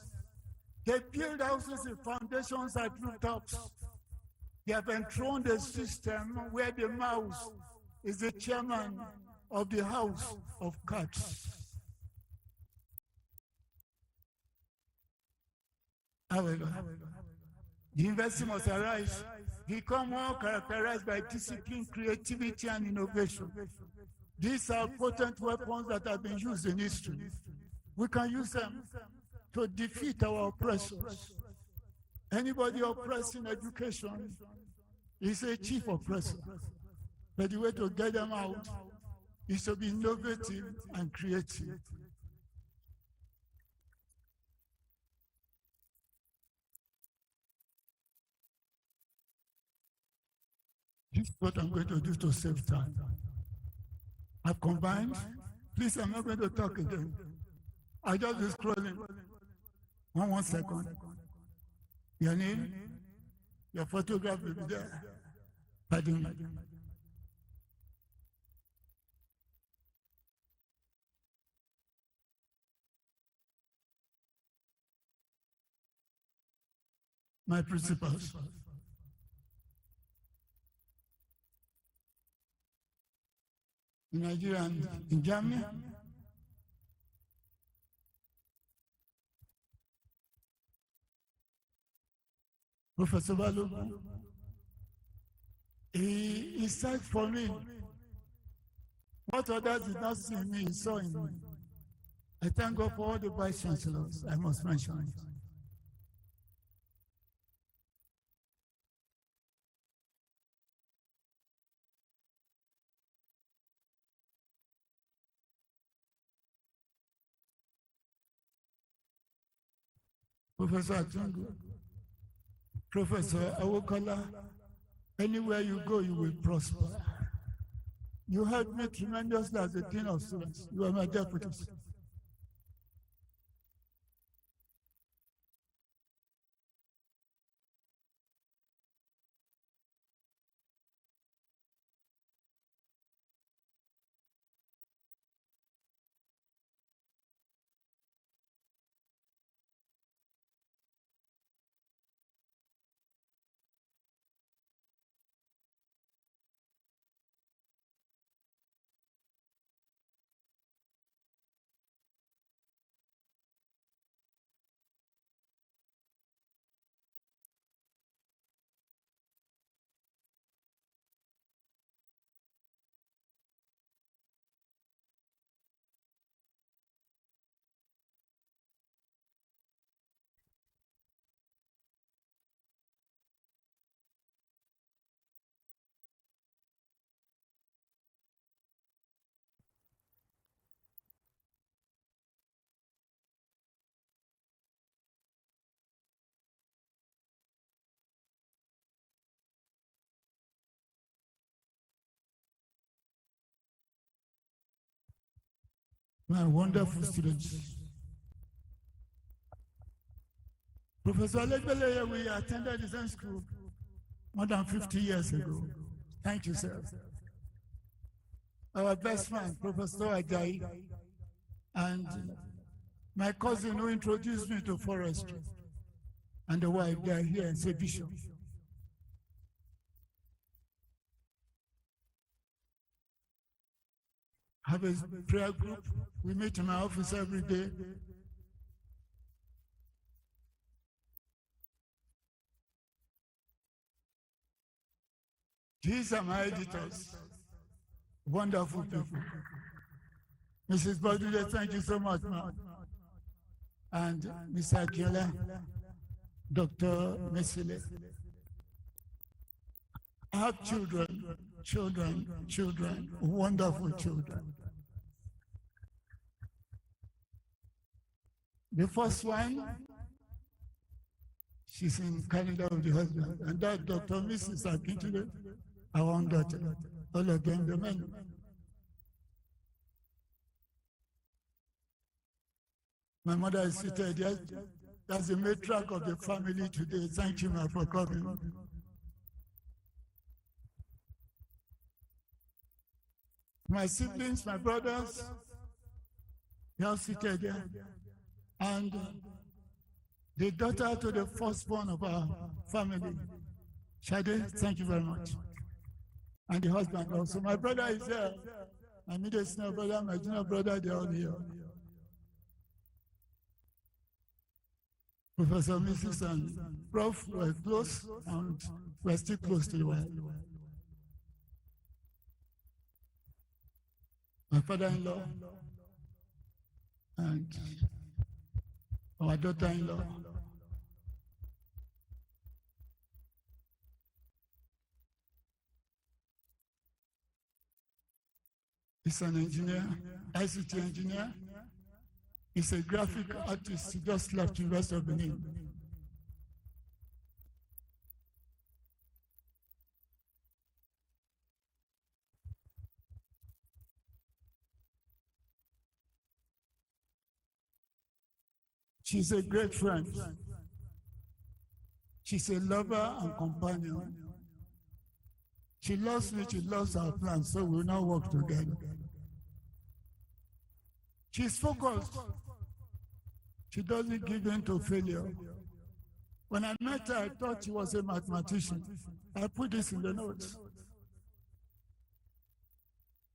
They build houses with foundations at rooftops. They have enthroned a system where the mouse is the chairman of the house of cats. However, the university must arise, become more characterized by discipline, creativity, and innovation. These are potent weapons that have been used in history. We can use them to defeat our oppressors. Anybody oppressing education is a chief oppressor. But the way to get them out is to be innovative and creative. This is what I'm going to do to save time. I've combined. Please, I'm not going to talk again. I just be scrolling. One second. Your name, your photograph will be there. Pardon me. My principals. In Nigeria and in Germany. Professor Balogun, he said for me, what others did not see in me, he saw in me. I thank God for all the vice chancellors, I must mention it. Professor Atungu, Professor Awokola, anywhere you go, you will prosper. You helped me tremendously as the Dean of Students. You are my deputies. My wonderful students. Professor Alegbele, we attended the same school more than 50 years ago. Thank you, sir. Our best man, Professor Ajayi, and my cousin who introduced me to forestry, and the wife, they are here in Sebisho. Have a prayer group. We meet in my office every day. These are my editors. Wonderful people. Mrs. Badude, thank you so much, ma'am. And Mr. Akiola, Dr. Mesile. I have children, wonderful children. The first one, she's in Canada with the husband, and that Dr. Mrs. Akintude, our own daughter, all of them, the men. My mother is seated there. That's the matriarch of the family today. Thank you, ma, for coming. My siblings, my brothers, they are seated there. And the daughter to the firstborn of our family, Shade, thank you very much. And the husband also. My brother is there. My middle senior brother, my junior brother, they're all here. Professor, Mrs. and Prof were close, and we're still close to the world. My father-in-law and our daughter-in-law. He's an engineer, ICT engineer. He's a graphic artist. He just left the University of Benin. She's a great friend. She's a lover and companion. She loves me, she loves our plans, so we'll now work together. She's focused. She doesn't give in to failure. When I met her, I thought she was a mathematician. I put this in the notes.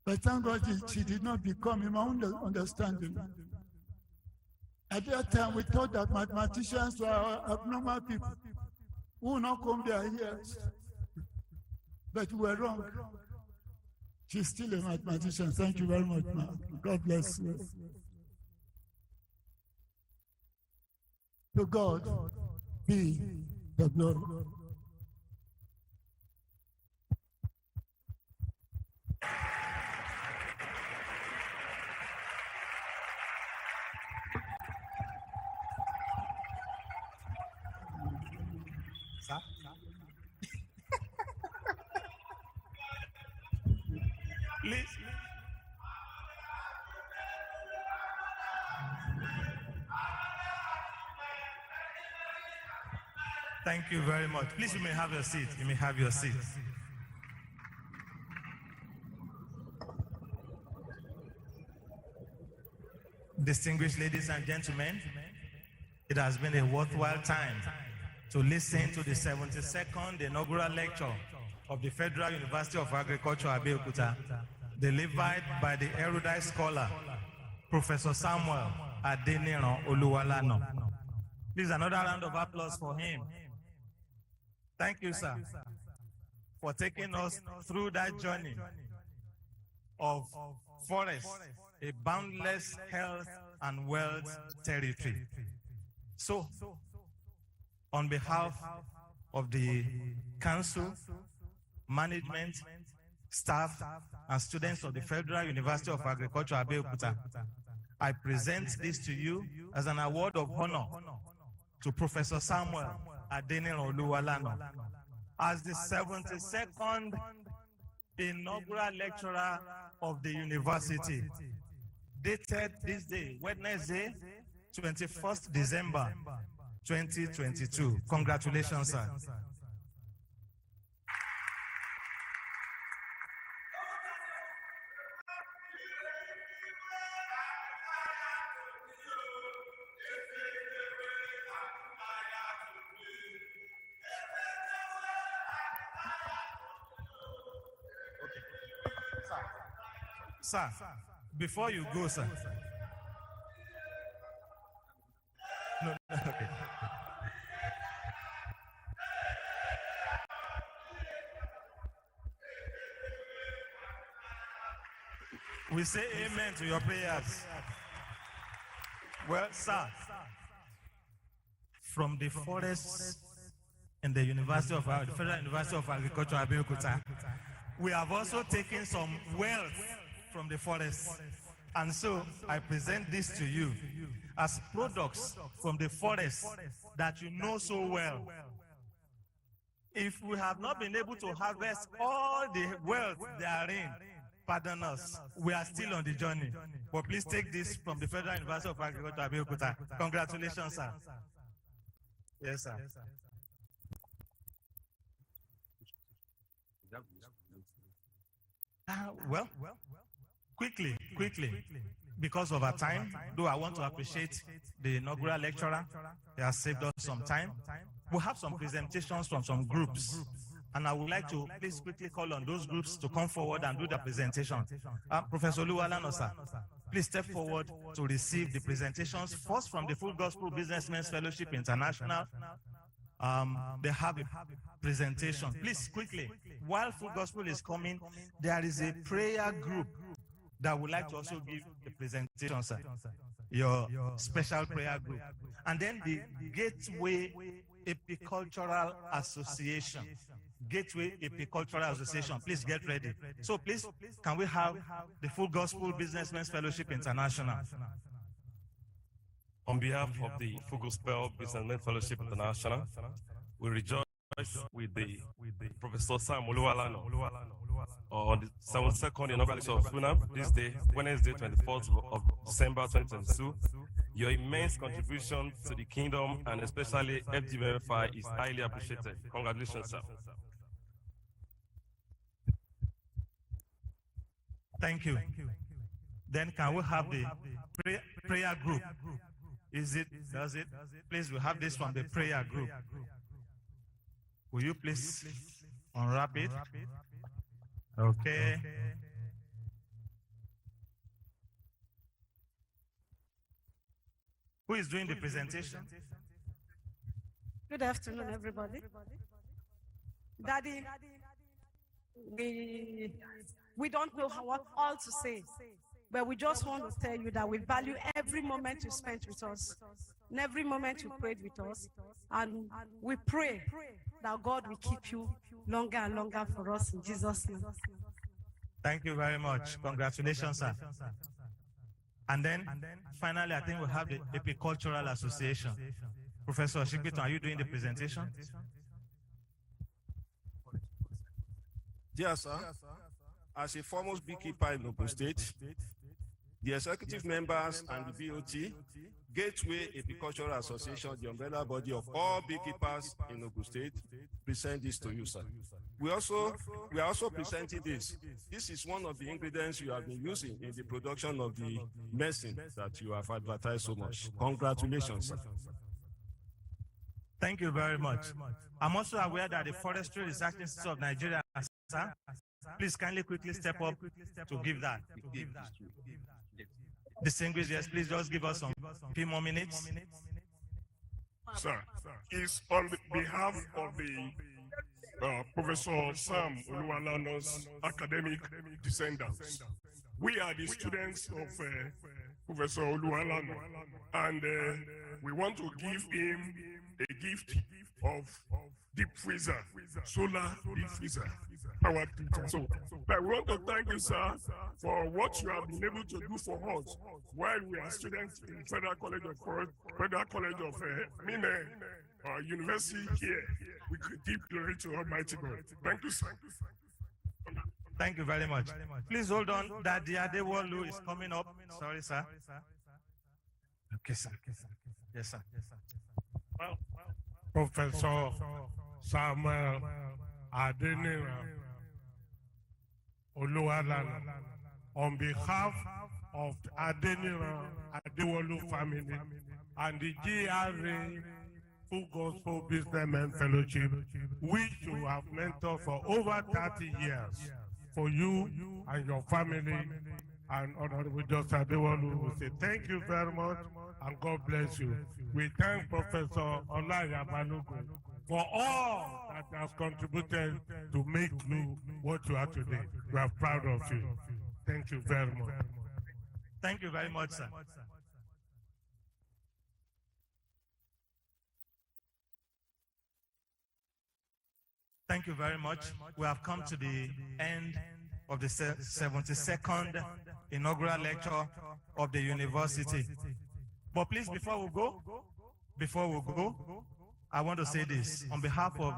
But thank God she did not become, in my own understanding. At that time, we thought that mathematicians were abnormal people who will not come their years. But we were wrong. She's still a mathematician. Thank you very much, ma'am. God bless you. To God be the glory. Sir? Please. Thank you very much. Please, you may have your seat. You may have your seat. Distinguished ladies and gentlemen, it has been a worthwhile time to listen to the 72nd inaugural lecture of the Federal University of Agriculture, Abeokuta, delivered by the erudite scholar, Professor Samuel Adeniran Oluwalano. Please, another round of applause for him. Thank you, sir, for taking us through that journey of forest, a boundless health and wealth territory. So, on behalf of the council, management, staff, and students of the Federal University of Agriculture, Abeokuta, I present this to you as an award of honor to Professor Samuel Adeniran Oluwalano as the 72nd inaugural lecturer of the university, dated this day, Wednesday, 21st December, 2022. Congratulations, sir. Sir, before you go, sir. No, okay. We say amen to your prayers. Well, sir, from the forests in the University of the Federal University of Agriculture, Abeokuta, we have also taken some wealth from the forest. And so I present this to you as products from the forest that you know so well. If we have not been able to harvest all the wealth therein, pardon us. We are still on the journey. But please take this from the Federal University of Agriculture, Abeokuta. Congratulations, sir. Yes, sir. Well, quickly, because of our time, though I want to appreciate the inaugural lecturer. He has saved us some time. We have some presentations from some groups, and I would like to please quickly call on those groups to come forward and do the presentation. Professor Oluwalano, sir, please step forward to receive the presentations, first from the Full Gospel Businessmen's Fellowship International. They have a presentation. Please, quickly, while Full Gospel is coming, there is a prayer group that would like to also give the presentation, sir. Your special prayer group. And then the Gateway Apicultural Association. Gateway Apicultural Association. Please get ready. So please, can we have the Full Gospel Businessmen's Fellowship International? On behalf of the Full Gospel Businessmen Fellowship International, we rejoice with the Professor Sam Oluwalano on the 72nd inaugural of FUNAP this day, Wednesday, 24th of December 2022. Your immense contribution to the kingdom and especially FGMFI is highly appreciated. Congratulations, sir. Thank you. Then can we have the prayer group? Is it? Does it? Please, we have this from the prayer group. Will you please unwrap it? Okay. Who is doing the presentation? Good afternoon, everybody. Daddy, we don't know what all to say, but we just want to tell you that we value every moment you spent with us, and every moment you prayed with us, and we pray that God will keep you longer and longer for us in Jesus' name. Thank you very much. Congratulations, sir. And then finally, I think we have the Apicultural Association. Professor Shikito, are you doing the presentation? Yes, sir. As a foremost beekeeper in Ogun State, the executive members and the BOT, Gateway Apicultural Association, the umbrella body of all beekeepers in Ogun State, present this to you, sir. We are also presenting this. This is one of the ingredients you have been using in the production of the medicine that you have advertised so much. Congratulations, sir. Thank you very much. I'm also aware that the Forestry Research Institute of Nigeria, sir, please kindly quickly step up to give that. Distinguished guests, please just give us some few more minutes. Sir, it's on behalf of the Professor Sam Oluwalano's academic descendants. We are the students of Professor Oluwalano, and we want to give him a gift of deep freezer, solar deep freezer, powered freezer. So I want to thank you, sir, for what you have been able to do for us while we are students in Federal College of University here. We could give glory to Almighty God. Thank you, sir. Thank you very much. Please hold on. Daddy Adewolu is coming up. Sorry, sir. Okay, sir. Yes, sir. Well, Professor Samuel Adenira Oluwalano, on behalf of the Adenira Adewolu family and the GRA Full Gospel Businessmen Fellowship, which you have mentored for over 30 years, for you and your family, and Honorable Justice Adewolu, we say thank you very much and God bless you. We thank Professor Olaya Balogun for all that has contributed to make you what you are today. We are proud of you. Thank you very much. Thank you very much, sir. Thank you very much. We have come to the end of the 72nd inaugural lecture of the university. But please, before we go, I want to say this. On behalf of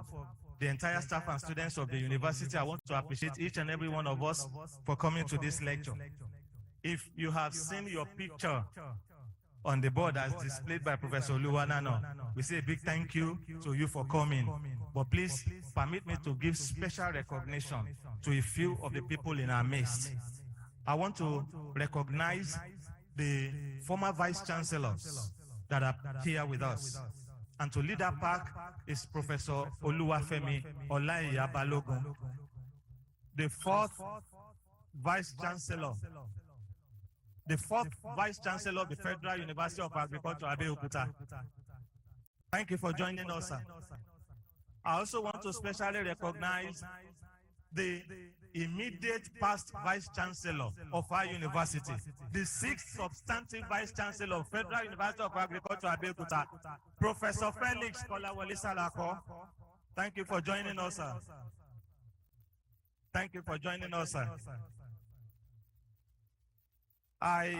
the entire staff and students of the university, I want to appreciate each and every one of us for coming to this lecture. If you have seen your picture on the board as displayed by Professor Oluwalano, we say a big thank you to you for coming. But please permit me to give special recognition to a few of the people in our midst. I want to recognize the former vice chancellors that are here with us. And to lead that pack is Professor Oluwafemi Olaiya Balogun, the fourth vice chancellor of the Federal University of Agriculture, Abeokuta. Thank you for joining us, sir. I also want to specially recognize the immediate past vice chancellor of our university, the sixth substantive vice chancellor of Federal University of Agriculture, Abeokuta, Professor Felix Kolawole Salako. Thank you for joining us, sir. Thank you for joining us, sir. I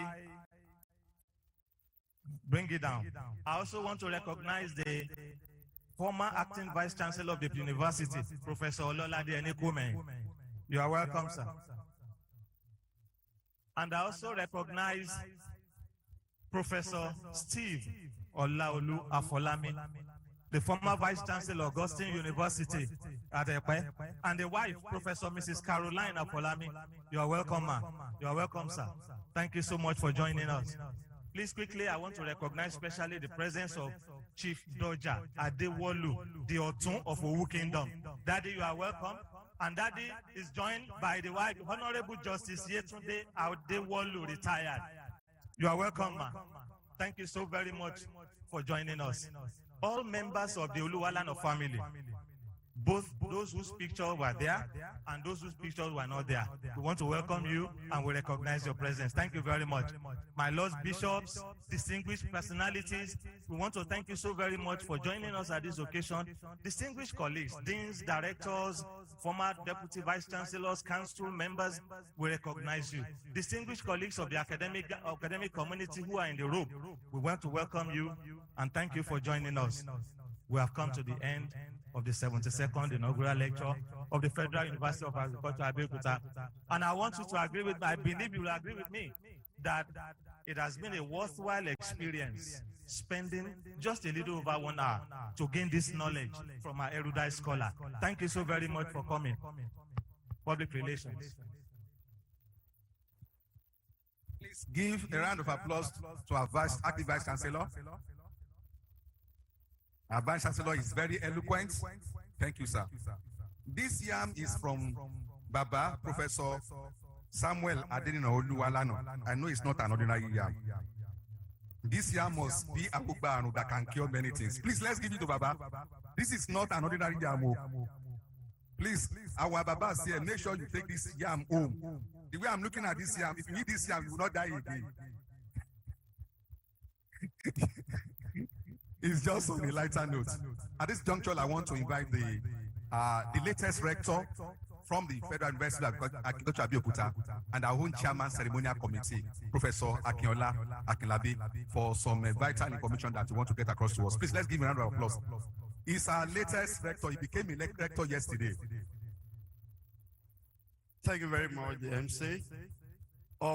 bring it down. I also want to recognize the former acting vice chancellor of the university, Professor Ololade Enikume. You are welcome, sir. And I also recognize Professor Steve Olaolu Afolami, the former vice chancellor of Augustine University at Epe, and the wife, Professor Mrs. Caroline Afolami. You are welcome, ma'am. You are welcome, sir. Thank you so much for joining us. Please quickly, I want to recognize especially the presence of Chief Doja Adewolu, the Otun of Owu Kingdom. Daddy, you are welcome. And Daddy is joined by the wife, Honorable Justice Yetunde Adewolu, retired. You are welcome, ma'am. Thank you so very much for joining us. All members of the Oluwalano family, both those whose pictures were there and those whose pictures were not there, we want to welcome you and we recognize your presence. Thank you very much. My lords, bishops, distinguished personalities, we want to thank you so very much for joining us at this occasion. Distinguished colleagues, deans, directors, former deputy vice chancellors, council members, we recognize you. Distinguished colleagues of the academic community who are in the room, we want to welcome you and thank you for joining us. We have come to the end of the 72nd inaugural lecture of the Federal University of Agriculture, Abeokuta. And I want you to agree with me, I believe you will agree with me, that it has been a worthwhile experience spending just a little over 1 hour to gain this knowledge from our erudite scholar. Thank you so very much for coming. Public relations. Please give a round of applause to our acting vice chancellor. Our vice chancellor is very eloquent. Thank you, sir. This yam is from Baba, Professor Samuel Adenina Oluwalano. I know it's not an ordinary yam. This yam must be a bugba that can cure many things. Please, let's give it to Baba. This is not an ordinary yam. Please, our Babas here, make sure you take this yam home. The way I'm looking at this yam, if you eat this yam, you will not die again. It's just on a lighter note. At this juncture, I want to invite the latest rector from the Federal University of Agriculture, Abeokuta, and our own chairman ceremonial committee, Professor Akinola Akinlabi, for some vital information that we want to get across to us. Please, let's give him a round of applause. He's our latest rector. He became elected rector yesterday. Thank you very much, the MC.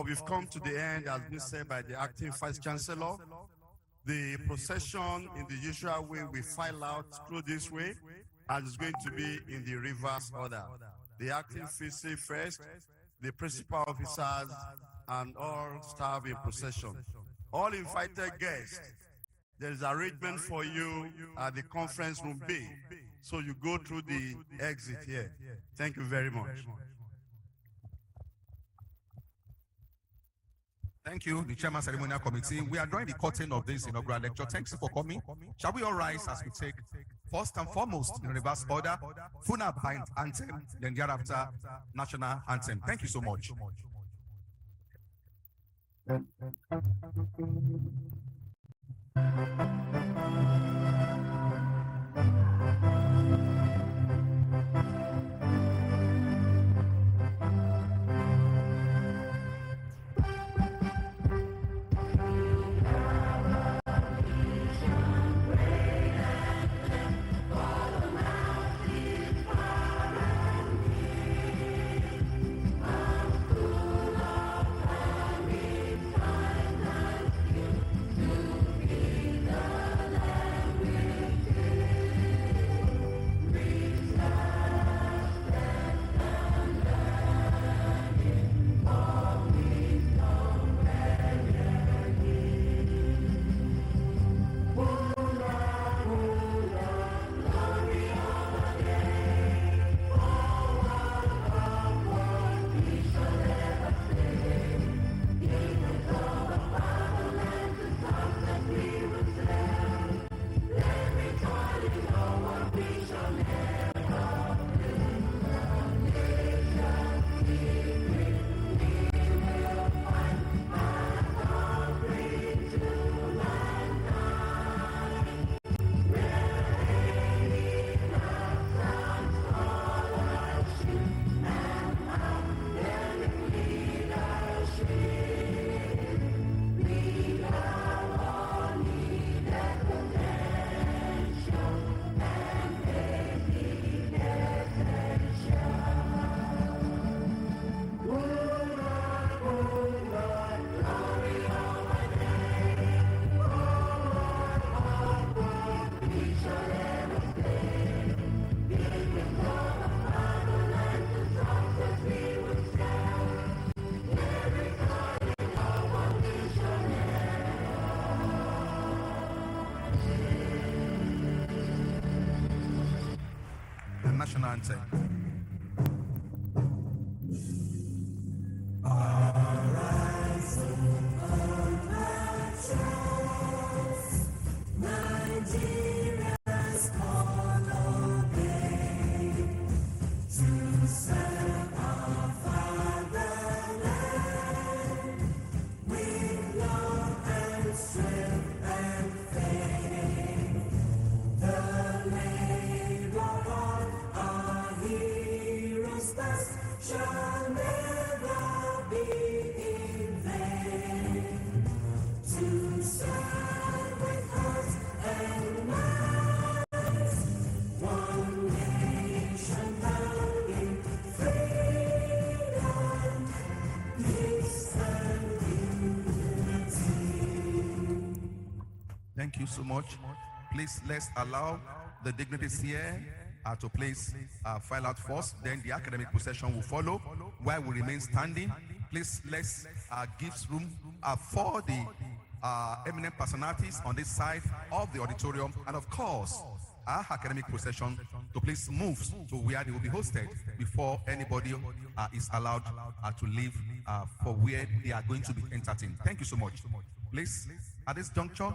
We've come to the end, as been said by the acting vice chancellor. The procession in the usual way we file out through this way, and it's going to be in the reverse order. The acting VC first, the principal officers, and all staff in procession. All invited guests, there is arrangement for you at the conference room B. So you go through the exit here. Thank you very much. Thank you, the Chairman Ceremonial Committee. We are drawing the curtain of this inaugural lecture. Thanks for coming. Shall we all rise as we take, first and foremost, in reverse order, FUNAB anthem, then thereafter, national anthem. Thank you so much. anthem. Thank you so much. Please, let's allow the dignitaries here to place file out first. Then the academic procession will follow while we remain standing. Please, let's give room for the eminent personalities on this side of the auditorium. And of course, our academic procession to please move to where they will be hosted before anybody is allowed to leave for where they are going to be entertained. Thank you so much. Please, at this juncture,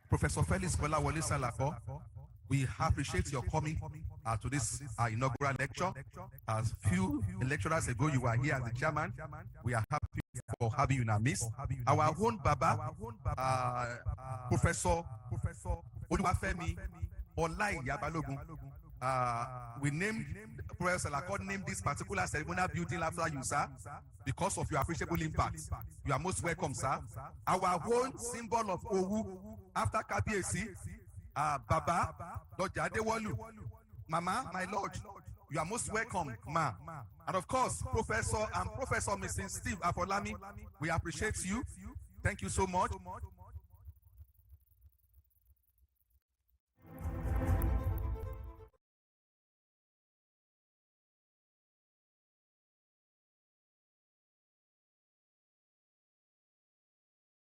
Professor Felix Kolawole Salako, we appreciate your coming to this inaugural lecture. As few lecturers ago, you were here as the chairman. We are happy for having you in our midst. Our own Baba, Professor Oluwafemi Olai Yabalogun, we named Professor Salako named this particular ceremonial building after you, sir, because of your appreciable impact. You are most welcome, sir. Our own symbol of Owu after KPAC, Baba, Lord Adewolu, Mama, my Lord, you are most welcome, ma. And of course, Professor and Professor Mrs. Steve Afolami, we appreciate you. Thank you so much.